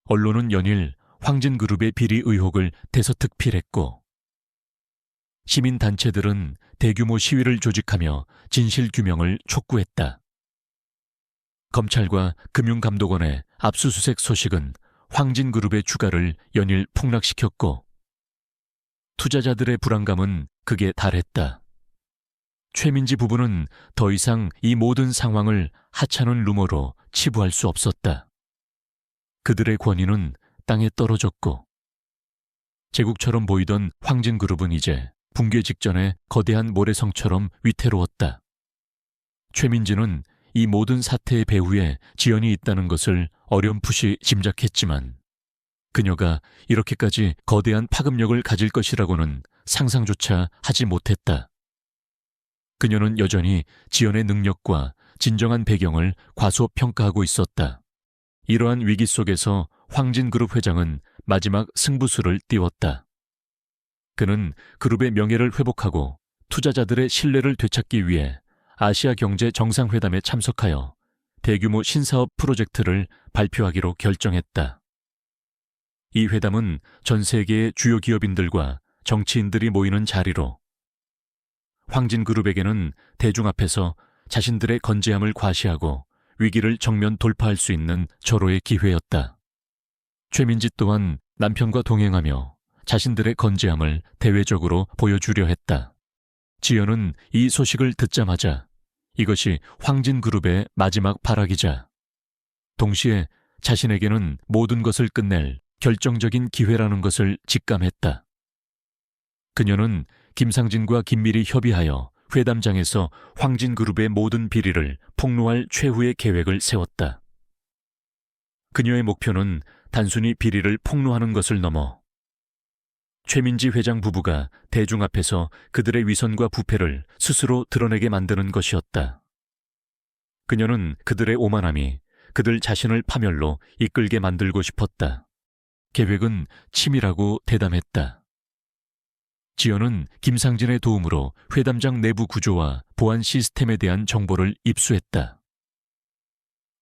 언론은 연일 황진그룹의 비리 의혹을 대서특필했고 시민단체들은 대규모 시위를 조직하며 진실규명을 촉구했다. 검찰과 금융감독원의 압수수색 소식은 황진그룹의 주가를 연일 폭락시켰고 투자자들의 불안감은 극에 달했다. 최민지 부부는 더 이상 이 모든 상황을 하찮은 루머로 치부할 수 없었다. 그들의 권위는 땅에 떨어졌고 제국처럼 보이던 황진그룹은 이제 붕괴 직전의 거대한 모래성처럼 위태로웠다. 최민지는 이 모든 사태의 배후에 지연이 있다는 것을 어렴풋이 짐작했지만 그녀가 이렇게까지 거대한 파급력을 가질 것이라고는 상상조차 하지 못했다. 그녀는 여전히 지연의 능력과 진정한 배경을 과소평가하고 있었다. 이러한 위기 속에서 황진그룹 회장은 마지막 승부수를 띄웠다. 그는 그룹의 명예를 회복하고 투자자들의 신뢰를 되찾기 위해 아시아 경제 정상회담에 참석하여 대규모 신사업 프로젝트를 발표하기로 결정했다. 이 회담은 전 세계의 주요 기업인들과 정치인들이 모이는 자리로 황진그룹에게는 대중 앞에서 자신들의 건재함을 과시하고 위기를 정면 돌파할 수 있는 절호의 기회였다. 최민지 또한 남편과 동행하며 자신들의 건재함을 대외적으로 보여주려 했다. 지연은 이 소식을 듣자마자 이것이 황진그룹의 마지막 발악이자 동시에 자신에게는 모든 것을 끝낼 결정적인 기회라는 것을 직감했다. 그녀는 김상진과 긴밀히 협의하여 회담장에서 황진그룹의 모든 비리를 폭로할 최후의 계획을 세웠다. 그녀의 목표는 단순히 비리를 폭로하는 것을 넘어 최민지 회장 부부가 대중 앞에서 그들의 위선과 부패를 스스로 드러내게 만드는 것이었다. 그녀는 그들의 오만함이 그들 자신을 파멸로 이끌게 만들고 싶었다. 계획은 치밀하고 대담했다. 지연은 김상진의 도움으로 회담장 내부 구조와 보안 시스템에 대한 정보를 입수했다.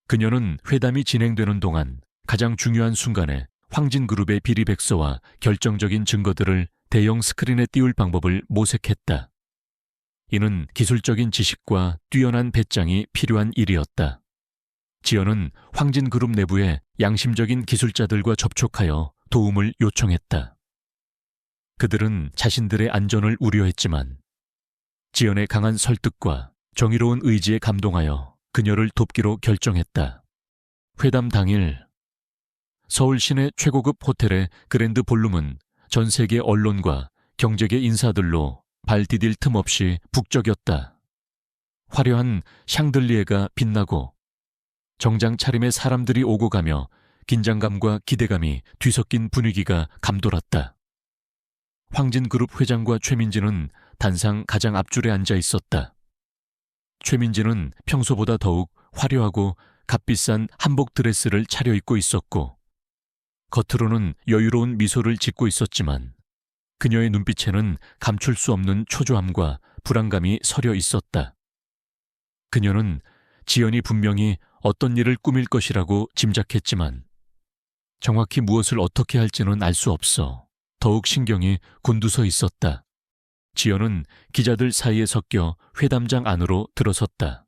그녀는 회담이 진행되는 동안 가장 중요한 순간에 황진그룹의 비리백서와 결정적인 증거들을 대형 스크린에 띄울 방법을 모색했다. 이는 기술적인 지식과 뛰어난 배짱이 필요한 일이었다. 지연은 황진그룹 내부의 양심적인 기술자들과 접촉하여 도움을 요청했다. 그들은 자신들의 안전을 우려했지만 지연의 강한 설득과 정의로운 의지에 감동하여 그녀를 돕기로 결정했다. 회담 당일 서울 시내 최고급 호텔의 그랜드 볼룸은 전 세계 언론과 경제계 인사들로 발 디딜 틈 없이 북적였다. 화려한 샹들리에가 빛나고 정장 차림의 사람들이 오고 가며 긴장감과 기대감이 뒤섞인 분위기가 감돌았다. 황진그룹 회장과 최민지는 단상 가장 앞줄에 앉아 있었다. 최민지는 평소보다 더욱 화려하고 값비싼 한복 드레스를 차려입고 있었고 겉으로는 여유로운 미소를 짓고 있었지만 그녀의 눈빛에는 감출 수 없는 초조함과 불안감이 서려 있었다. 그녀는 지연이 분명히 어떤 일을 꾸밀 것이라고 짐작했지만 정확히 무엇을 어떻게 할지는 알 수 없어 더욱 신경이 곤두서 있었다. 지연은 기자들 사이에 섞여 회담장 안으로 들어섰다.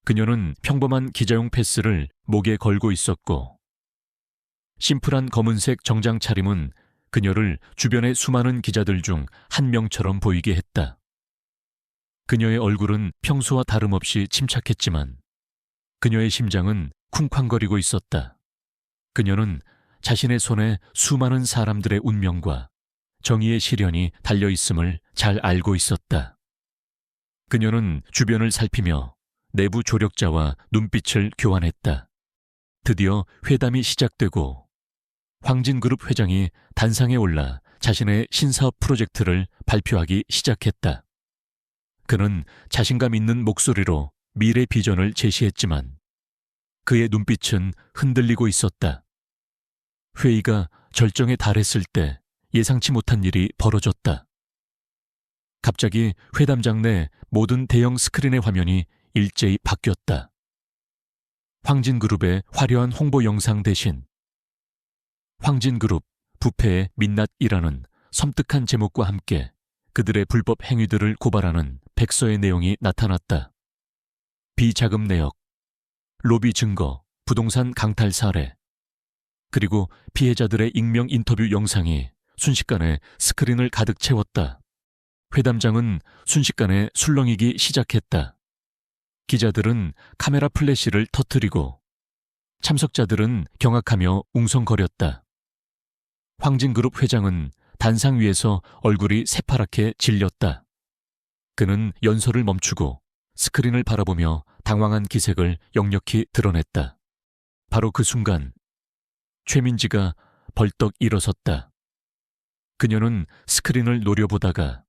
그녀는 평범한 기자용 패스를 목에 걸고 있었고 심플한 검은색 정장 차림은 그녀를 주변의 수많은 기자들 중 한 명처럼 보이게 했다. 그녀의 얼굴은 평소와 다름없이 침착했지만 그녀의 심장은 쿵쾅거리고 있었다. 그녀는 자신의 손에 수많은 사람들의 운명과 정의의 시련이 달려있음을 잘 알고 있었다. 그녀는 주변을 살피며 내부 조력자와 눈빛을 교환했다. 드디어 회담이 시작되고 황진그룹 회장이 단상에 올라 자신의 신사업 프로젝트를 발표하기 시작했다. 그는 자신감 있는 목소리로 미래 비전을 제시했지만 그의 눈빛은 흔들리고 있었다. 회의가 절정에 달했을 때 예상치 못한 일이 벌어졌다. 갑자기 회담장 내 모든 대형 스크린의 화면이 일제히 바뀌었다. 황진그룹의 화려한 홍보 영상 대신 황진그룹 부패의 민낯이라는 섬뜩한 제목과 함께 그들의 불법 행위들을 고발하는 백서의 내용이 나타났다. 비자금 내역, 로비 증거, 부동산 강탈 사례, 그리고 피해자들의 익명 인터뷰 영상이 순식간에 스크린을 가득 채웠다. 회담장은 순식간에 술렁이기 시작했다. 기자들은 카메라 플래시를 터뜨리고 참석자들은 경악하며 웅성거렸다. 황진그룹 회장은 단상 위에서 얼굴이 새파랗게 질렸다. 그는 연설을 멈추고 스크린을 바라보며 당황한 기색을 역력히 드러냈다. 바로 그 순간 최민지가 벌떡 일어섰다. 그녀는 스크린을 노려보다가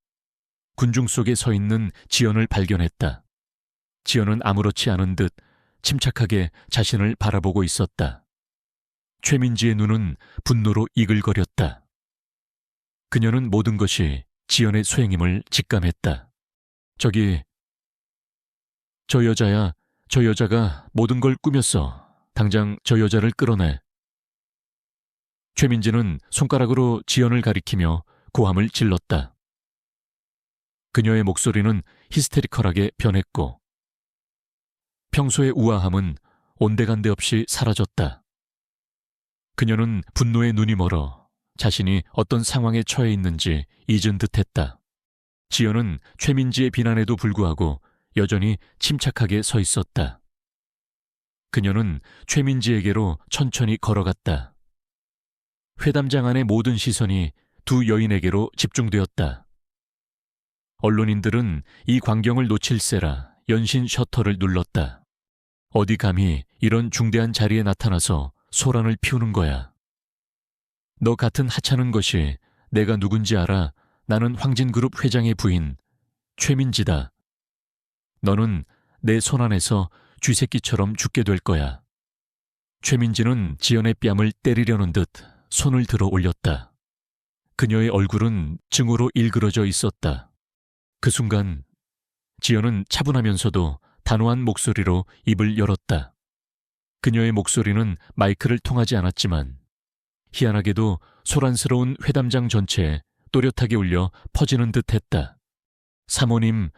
군중 속에 서 있는 지연을 발견했다. 지연은 아무렇지 않은 듯 침착하게 자신을 바라보고 있었다. 최민지의 눈은 분노로 이글거렸다. 그녀는 모든 것이 지연의 소행임을 직감했다. 저 여자야. 저 여자가 모든 걸 꾸몄어. 당장 저 여자를 끌어내. 최민지는 손가락으로 지연을 가리키며 고함을 질렀다. 그녀의 목소리는 히스테리컬하게 변했고 평소의 우아함은 온데간데 없이 사라졌다. 그녀는 분노에 눈이 멀어 자신이 어떤 상황에 처해 있는지 잊은 듯했다. 지연은 최민지의 비난에도 불구하고 여전히 침착하게 서 있었다. 그녀는 최민지에게로 천천히 걸어갔다. 회담장 안의 모든 시선이 두 여인에게로 집중되었다. 언론인들은 이 광경을 놓칠세라 연신 셔터를 눌렀다. 어디 감히 이런 중대한 자리에 나타나서 소란을 피우는 거야. 너 같은 하찮은 것이 내가 누군지 알아? 나는 황진그룹 회장의 부인 최민지다. 너는 내 손 안에서 쥐새끼처럼 죽게 될 거야. 최민지는 지연의 뺨을 때리려는 듯 손을 들어 올렸다. 그녀의 얼굴은 증오로 일그러져 있었다. 그 순간 지연은 차분하면서도 단호한 목소리로 입을 열었다. 그녀의 목소리는 마이크를 통하지 않았지만 희한하게도 소란스러운 회담장 전체에 또렷하게 울려 퍼지는 듯했다. 사모님,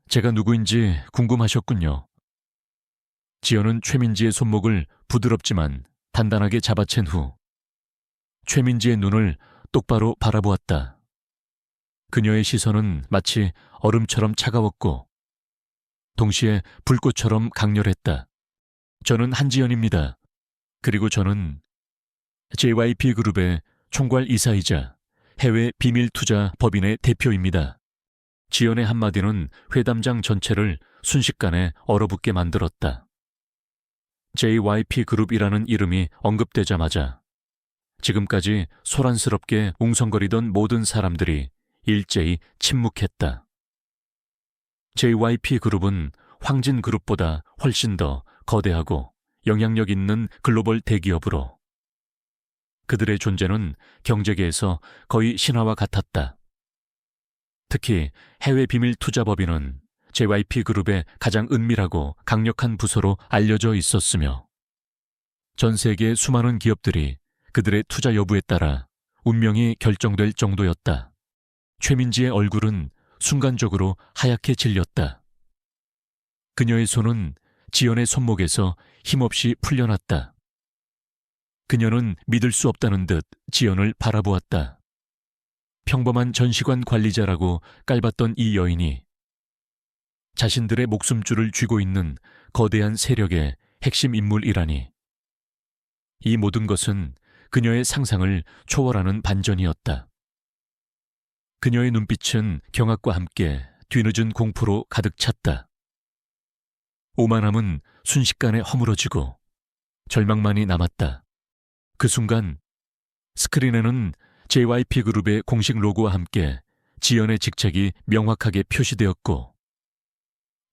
제가 누구인지 궁금하셨군요. 지연은 최민지의 손목을 부드럽지만 단단하게 잡아챈 후 최민지의 눈을 똑바로 바라보았다. 그녀의 시선은 마치 얼음처럼 차가웠고 동시에 불꽃처럼 강렬했다. 저는 한지연입니다. 그리고 저는 JYP그룹의 총괄 이사이자 해외 비밀투자 법인의 대표입니다. 지연의 한마디는 회담장 전체를 순식간에 얼어붙게 만들었다. JYP그룹이라는 이름이 언급되자마자 지금까지 소란스럽게 웅성거리던 모든 사람들이 일제히 침묵했다. JYP그룹은 황진그룹보다 훨씬 더 거대하고 영향력 있는 글로벌 대기업으로 그들의 존재는 경제계에서 거의 신화와 같았다. 특히 해외 비밀 투자법인은 JYP그룹의 가장 은밀하고 강력한 부서로 알려져 있었으며 전 세계의 수많은 기업들이 그들의 투자 여부에 따라 운명이 결정될 정도였다. 최민지의 얼굴은 순간적으로 하얗게 질렸다. 그녀의 손은 지연의 손목에서 힘없이 풀려났다. 그녀는 믿을 수 없다는 듯 지연을 바라보았다. 평범한 전시관 관리자라고 깔봤던 이 여인이 자신들의 목숨줄을 쥐고 있는 거대한 세력의 핵심 인물이라니. 이 모든 것은 그녀의 상상을 초월하는 반전이었다. 그녀의 눈빛은 경악과 함께 뒤늦은 공포로 가득 찼다. 오만함은 순식간에 허물어지고 절망만이 남았다. 그 순간 스크린에는 JYP 그룹의 공식 로고와 함께 지연의 직책이 명확하게 표시되었고,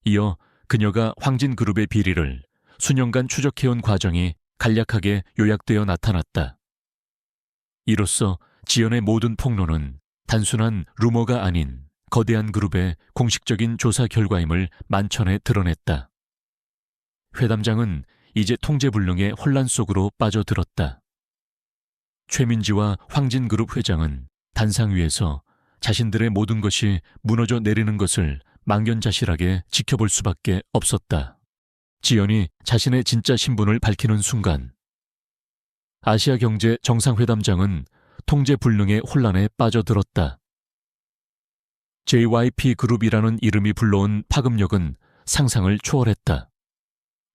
이어 그녀가 황진 그룹의 비리를 수년간 추적해온 과정이 간략하게 요약되어 나타났다. 이로써 지연의 모든 폭로는 단순한 루머가 아닌 거대한 그룹의 공식적인 조사 결과임을 만천에 드러냈다. 회담장은 이제 통제불능의 혼란 속으로 빠져들었다. 최민지와 황진그룹 회장은 단상 위에서 자신들의 모든 것이 무너져 내리는 것을 망연자실하게 지켜볼 수밖에 없었다. 지연이 자신의 진짜 신분을 밝히는 순간 아시아경제 정상회담장은 통제불능의 혼란에 빠져들었다. JYP 그룹이라는 이름이 불러온 파급력은 상상을 초월했다.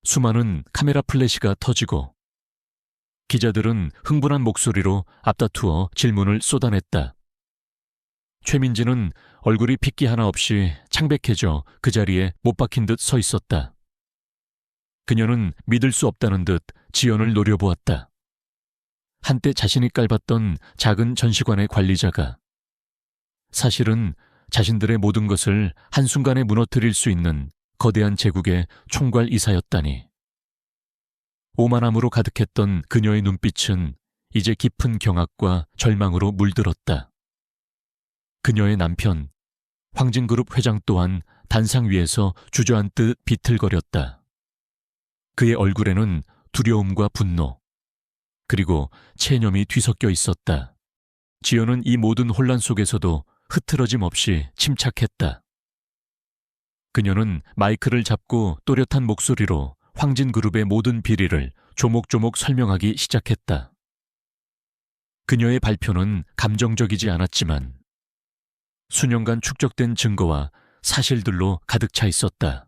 수많은 카메라 플래시가 터지고 기자들은 흥분한 목소리로 앞다투어 질문을 쏟아냈다. 최민지는 얼굴이 핏기 하나 없이 창백해져 그 자리에 못 박힌 듯 서 있었다. 그녀는 믿을 수 없다는 듯 지연을 노려보았다. 한때 자신이 깔봤던 작은 전시관의 관리자가 사실은 자신들의 모든 것을 한순간에 무너뜨릴 수 있는 거대한 제국의 총괄 이사였다니. 오만함으로 가득했던 그녀의 눈빛은 이제 깊은 경악과 절망으로 물들었다. 그녀의 남편, 황진그룹 회장 또한 단상 위에서 주저앉듯 비틀거렸다. 그의 얼굴에는 두려움과 분노, 그리고 체념이 뒤섞여 있었다. 지연은 이 모든 혼란 속에서도 흐트러짐 없이 침착했다. 그녀는 마이크를 잡고 또렷한 목소리로 황진그룹의 모든 비리를 조목조목 설명하기 시작했다. 그녀의 발표는 감정적이지 않았지만 수년간 축적된 증거와 사실들로 가득 차 있었다.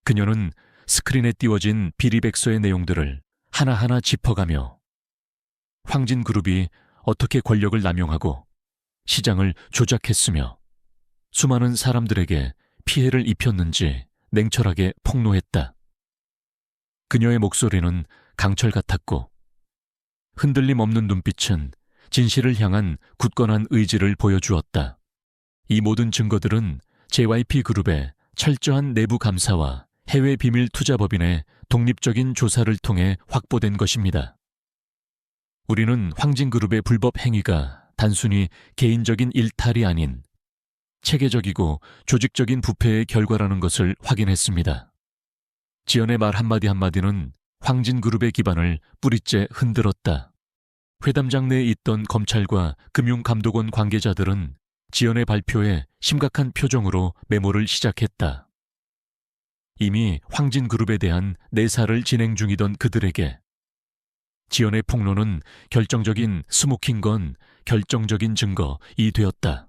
그녀는 스크린에 띄워진 비리백서의 내용들을 하나하나 짚어가며 황진그룹이 어떻게 권력을 남용하고 시장을 조작했으며 수많은 사람들에게 피해를 입혔는지 냉철하게 폭로했다. 그녀의 목소리는 강철 같았고 흔들림 없는 눈빛은 진실을 향한 굳건한 의지를 보여주었다. 이 모든 증거들은 JYP 그룹의 철저한 내부 감사와 해외 비밀 투자법인의 독립적인 조사를 통해 확보된 것입니다. 우리는 황진그룹의 불법 행위가 단순히 개인적인 일탈이 아닌 체계적이고 조직적인 부패의 결과라는 것을 확인했습니다. 지연의 말 한마디 한마디는 황진그룹의 기반을 뿌리째 흔들었다. 회담장 내에 있던 검찰과 금융감독원 관계자들은 지연의 발표에 심각한 표정으로 메모를 시작했다. 이미 황진그룹에 대한 내사를 진행 중이던 그들에게 지연의 폭로는 결정적인 스모킹건, 결정적인 증거이 되었다.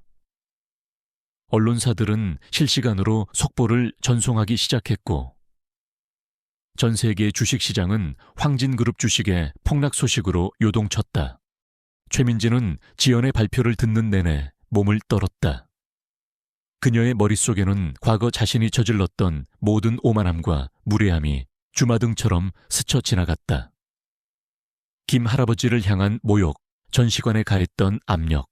언론사들은 실시간으로 속보를 전송하기 시작했고 전 세계 주식시장은 황진그룹 주식의 폭락 소식으로 요동쳤다. 최민지는 지연의 발표를 듣는 내내 몸을 떨었다. 그녀의 머릿속에는 과거 자신이 저질렀던 모든 오만함과 무례함이 주마등처럼 스쳐 지나갔다. 김 할아버지를 향한 모욕, 전시관에 가했던 압력,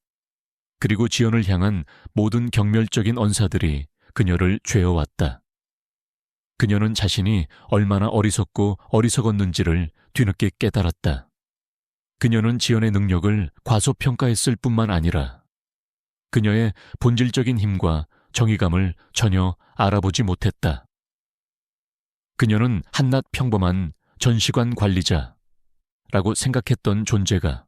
그리고 지연을 향한 모든 경멸적인 언사들이 그녀를 죄어왔다. 그녀는 자신이 얼마나 어리석고 어리석었는지를 뒤늦게 깨달았다. 그녀는 지연의 능력을 과소평가했을 뿐만 아니라 그녀의 본질적인 힘과 정의감을 전혀 알아보지 못했다. 그녀는 한낱 평범한 전시관 관리자라고 생각했던 존재가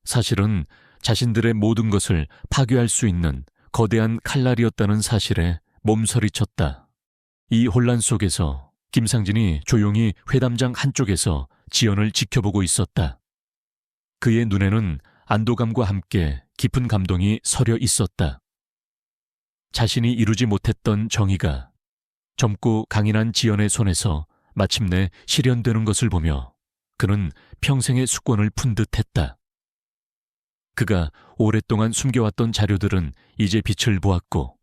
사실은 자신들의 모든 것을 파괴할 수 있는 거대한 칼날이었다는 사실에 몸서리쳤다. 이 혼란 속에서 김상진이 조용히 회담장 한쪽에서 지연을 지켜보고 있었다. 그의 눈에는 안도감과 함께 깊은 감동이 서려 있었다. 자신이 이루지 못했던 정의가 젊고 강인한 지연의 손에서 마침내 실현되는 것을 보며 그는 평생의 숙권을 푼 듯했다. 그가 오랫동안 숨겨왔던 자료들은 이제 빛을 보았고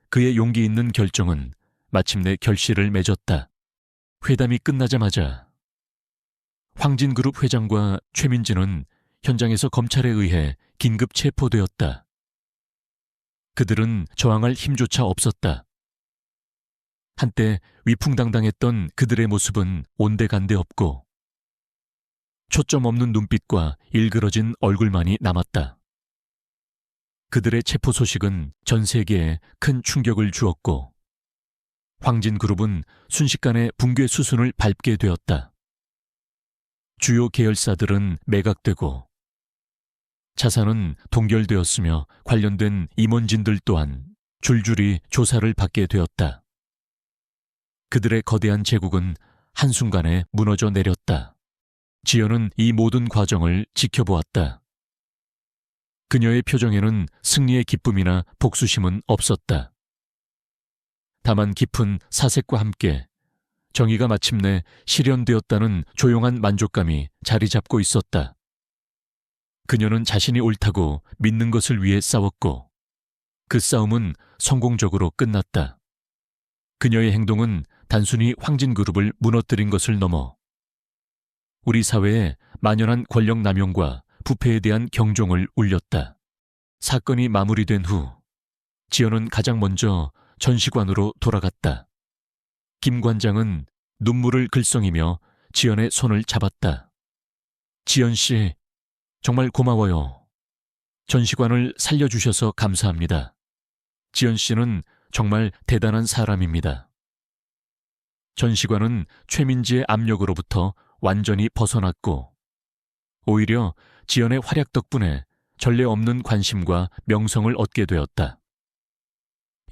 그의 용기 있는 결정은 마침내 결실을 맺었다. 회담이 끝나자마자 황진그룹 회장과 최민진은 현장에서 검찰에 의해 긴급 체포되었다. 그들은 저항할 힘조차 없었다. 한때 위풍당당했던 그들의 모습은 온데간데 없고 초점 없는 눈빛과 일그러진 얼굴만이 남았다. 그들의 체포 소식은 전 세계에 큰 충격을 주었고 황진그룹은 순식간에 붕괴 수순을 밟게 되었다. 주요 계열사들은 매각되고 자산은 동결되었으며 관련된 임원진들 또한 줄줄이 조사를 받게 되었다. 그들의 거대한 제국은 한순간에 무너져 내렸다. 지연은 이 모든 과정을 지켜보았다. 그녀의 표정에는 승리의 기쁨이나 복수심은 없었다. 다만 깊은 사색과 함께 정의가 마침내 실현되었다는 조용한 만족감이 자리 잡고 있었다. 그녀는 자신이 옳다고 믿는 것을 위해 싸웠고 그 싸움은 성공적으로 끝났다. 그녀의 행동은 단순히 황진그룹을 무너뜨린 것을 넘어 우리 사회에 만연한 권력 남용과 부패에 대한 경종을 울렸다. 사건이 마무리된 후 지연은 가장 먼저 전시관으로 돌아갔다. 김 관장은 눈물을 글썽이며 지연의 손을 잡았다. 지연 씨, 정말 고마워요. 전시관을 살려주셔서 감사합니다. 지연 씨는 정말 대단한 사람입니다. 전시관은 최민지의 압력으로부터 완전히 벗어났고 오히려 지연의 활약 덕분에 전례 없는 관심과 명성을 얻게 되었다.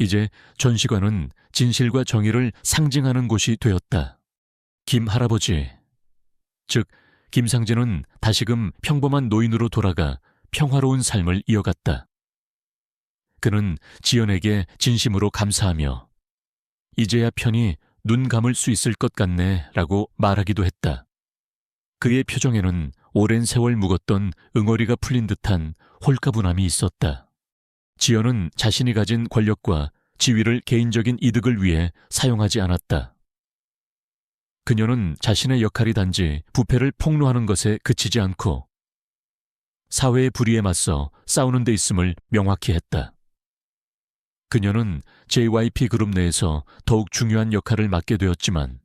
이제 전시관은 진실과 정의를 상징하는 곳이 되었다. 김 할아버지, 즉 김상진은 다시금 평범한 노인으로 돌아가 평화로운 삶을 이어갔다. 그는 지연에게 진심으로 감사하며 이제야 편히 눈 감을 수 있을 것 같네 라고 말하기도 했다. 그의 표정에는 오랜 세월 묵었던 응어리가 풀린 듯한 홀가분함이 있었다. 지연은 자신이 가진 권력과 지위를 개인적인 이득을 위해 사용하지 않았다. 그녀는 자신의 역할이 단지 부패를 폭로하는 것에 그치지 않고 사회의 불의에 맞서 싸우는 데 있음을 명확히 했다. 그녀는 JYP 그룹 내에서 더욱 중요한 역할을 맡게 되었지만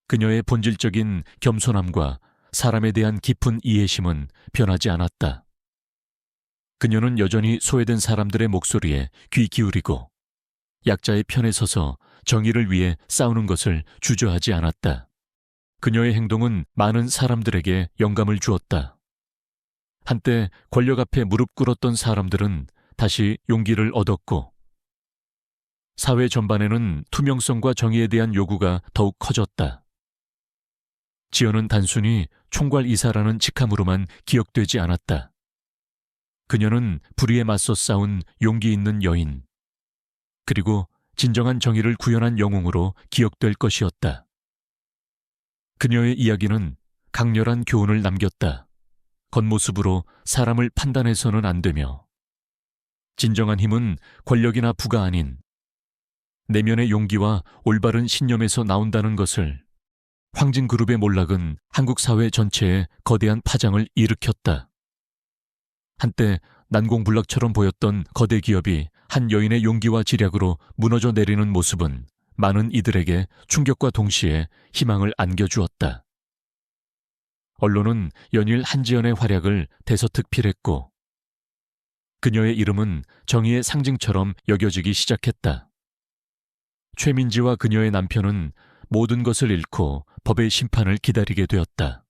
그녀의 본질적인 겸손함과 사람에 대한 깊은 이해심은 변하지 않았다. 그녀는 여전히 소외된 사람들의 목소리에 귀 기울이고 약자의 편에 서서 정의를 위해 싸우는 것을 주저하지 않았다. 그녀의 행동은 많은 사람들에게 영감을 주었다. 한때 권력 앞에 무릎 꿇었던 사람들은 다시 용기를 얻었고 사회 전반에는 투명성과 정의에 대한 요구가 더욱 커졌다. 지연은 단순히 총괄 이사라는 직함으로만 기억되지 않았다. 그녀는 불의에 맞서 싸운 용기 있는 여인, 그리고 진정한 정의를 구현한 영웅으로 기억될 것이었다. 그녀의 이야기는 강렬한 교훈을 남겼다. 겉모습으로 사람을 판단해서는 안 되며 진정한 힘은 권력이나 부가 아닌 내면의 용기와 올바른 신념에서 나온다는 것을 황진그룹의 몰락은 한국 사회 전체에 거대한 파장을 일으켰다. 한때 난공불락처럼 보였던 거대 기업이 한 여인의 용기와 지략으로 무너져 내리는 모습은 많은 이들에게 충격과 동시에 희망을 안겨주었다. 언론은 연일 한지연의 활약을 대서특필했고 그녀의 이름은 정의의 상징처럼 여겨지기 시작했다. 최민지와 그녀의 남편은 모든 것을 잃고 법의 심판을 기다리게 되었다.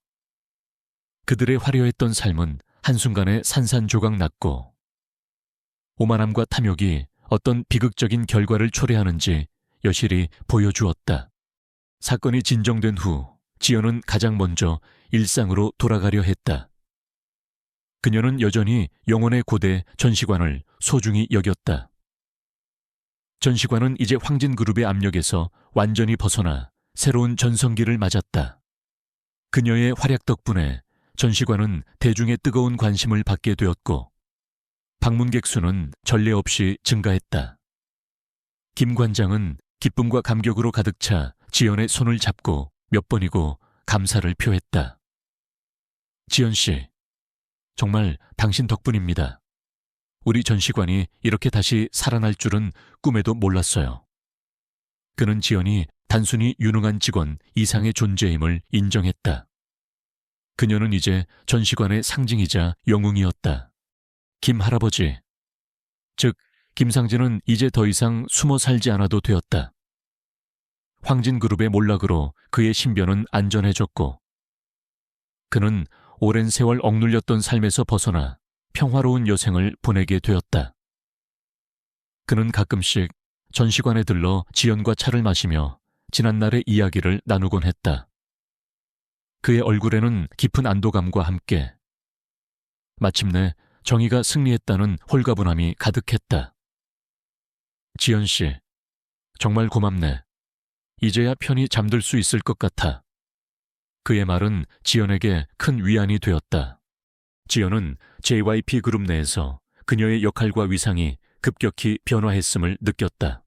그들의 화려했던 삶은 한순간에 산산조각 났고 오만함과 탐욕이 어떤 비극적인 결과를 초래하는지 여실히 보여주었다. 사건이 진정된 후 지연은 가장 먼저 일상으로 돌아가려 했다. 그녀는 여전히 영혼의 고대 전시관을 소중히 여겼다. 전시관은 이제 황진그룹의 압력에서 완전히 벗어나 새로운 전성기를 맞았다. 그녀의 활약 덕분에 전시관은 대중의 뜨거운 관심을 받게 되었고 방문객 수는 전례 없이 증가했다. 김 관장은 기쁨과 감격으로 가득 차 지연의 손을 잡고 몇 번이고 감사를 표했다. 지연 씨, 정말 당신 덕분입니다. 우리 전시관이 이렇게 다시 살아날 줄은 꿈에도 몰랐어요. 그는 지연이 단순히 유능한 직원 이상의 존재임을 인정했다. 그녀는 이제 전시관의 상징이자 영웅이었다. 김 할아버지, 즉 김상진은 이제 더 이상 숨어 살지 않아도 되었다. 황진그룹의 몰락으로 그의 신변은 안전해졌고 그는 오랜 세월 억눌렸던 삶에서 벗어나 평화로운 여생을 보내게 되었다. 그는 가끔씩 전시관에 들러 지연과 차를 마시며 지난날의 이야기를 나누곤 했다. 그의 얼굴에는 깊은 안도감과 함께 마침내 정의가 승리했다는 홀가분함이 가득했다. 지연 씨, 정말 고맙네. 이제야 편히 잠들 수 있을 것 같아. 그의 말은 지연에게 큰 위안이 되었다. 지연은 JYP 그룹 내에서 그녀의 역할과 위상이 급격히 변화했음을 느꼈다.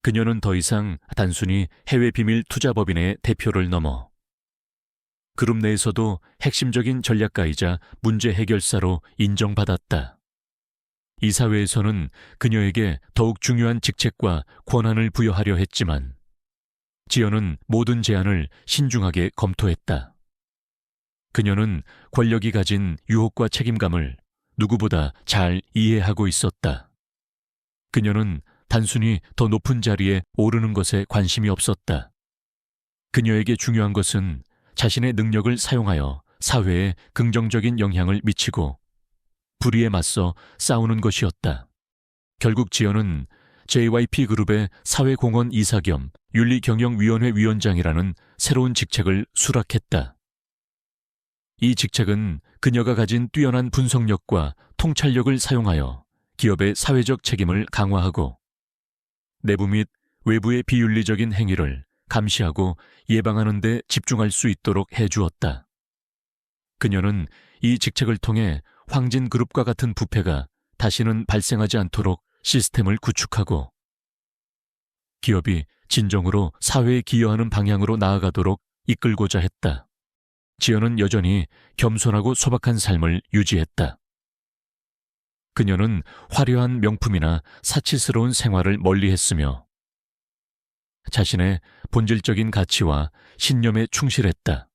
그녀는 더 이상 단순히 해외 비밀 투자법인의 대표를 넘어 그룹 내에서도 핵심적인 전략가이자 문제 해결사로 인정받았다. 이 사회에서는 그녀에게 더욱 중요한 직책과 권한을 부여하려 했지만 지연은 모든 제안을 신중하게 검토했다. 그녀는 권력이 가진 유혹과 책임감을 누구보다 잘 이해하고 있었다. 그녀는 단순히 더 높은 자리에 오르는 것에 관심이 없었다. 그녀에게 중요한 것은 자신의 능력을 사용하여 사회에 긍정적인 영향을 미치고 불의에 맞서 싸우는 것이었다. 결국 지연은 JYP 그룹의 사회공헌 이사 겸 윤리경영위원회 위원장이라는 새로운 직책을 수락했다. 이 직책은 그녀가 가진 뛰어난 분석력과 통찰력을 사용하여 기업의 사회적 책임을 강화하고 내부 및 외부의 비윤리적인 행위를 감시하고 예방하는 데 집중할 수 있도록 해주었다. 그녀는 이 직책을 통해 황진그룹과 같은 부패가 다시는 발생하지 않도록 시스템을 구축하고 기업이 진정으로 사회에 기여하는 방향으로 나아가도록 이끌고자 했다. 지연은 여전히 겸손하고 소박한 삶을 유지했다. 그녀는 화려한 명품이나 사치스러운 생활을 멀리했으며 자신의 본질적인 가치와 신념에 충실했다.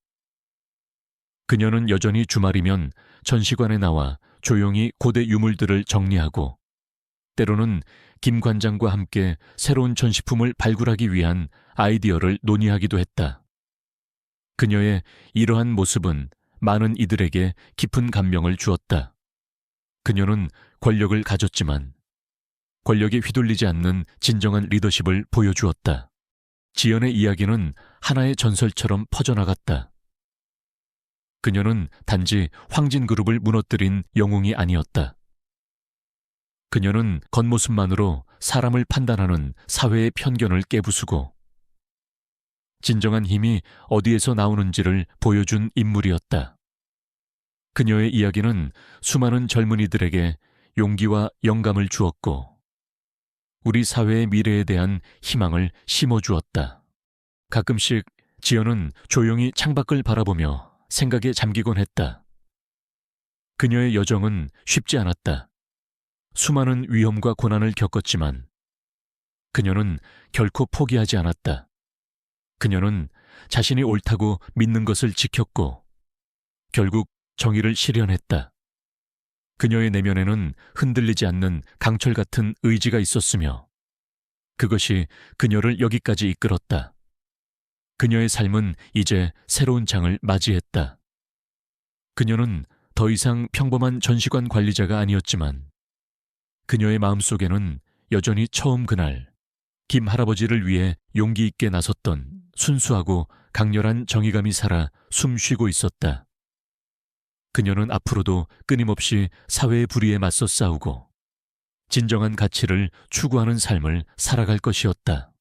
그녀는 여전히 주말이면 전시관에 나와 조용히 고대 유물들을 정리하고 때로는 김 관장과 함께 새로운 전시품을 발굴하기 위한 아이디어를 논의하기도 했다. 그녀의 이러한 모습은 많은 이들에게 깊은 감명을 주었다. 그녀는 권력을 가졌지만 권력에 휘둘리지 않는 진정한 리더십을 보여주었다. 지연의 이야기는 하나의 전설처럼 퍼져나갔다. 그녀는 단지 황진그룹을 무너뜨린 영웅이 아니었다. 그녀는 겉모습만으로 사람을 판단하는 사회의 편견을 깨부수고 진정한 힘이 어디에서 나오는지를 보여준 인물이었다. 그녀의 이야기는 수많은 젊은이들에게 용기와 영감을 주었고 우리 사회의 미래에 대한 희망을 심어주었다. 가끔씩 지연은 조용히 창밖을 바라보며 생각에 잠기곤 했다. 그녀의 여정은 쉽지 않았다. 수많은 위험과 고난을 겪었지만 그녀는 결코 포기하지 않았다. 그녀는 자신이 옳다고 믿는 것을 지켰고 결국 정의를 실현했다. 그녀의 내면에는 흔들리지 않는 강철 같은 의지가 있었으며 그것이 그녀를 여기까지 이끌었다. 그녀의 삶은 이제 새로운 장을 맞이했다. 그녀는 더 이상 평범한 전시관 관리자가 아니었지만 그녀의 마음속에는 여전히 처음 그날 김 할아버지를 위해 용기 있게 나섰던 순수하고 강렬한 정의감이 살아 숨쉬고 있었다. 그녀는 앞으로도 끊임없이 사회의 불의에 맞서 싸우고 진정한 가치를 추구하는 삶을 살아갈 것이었다.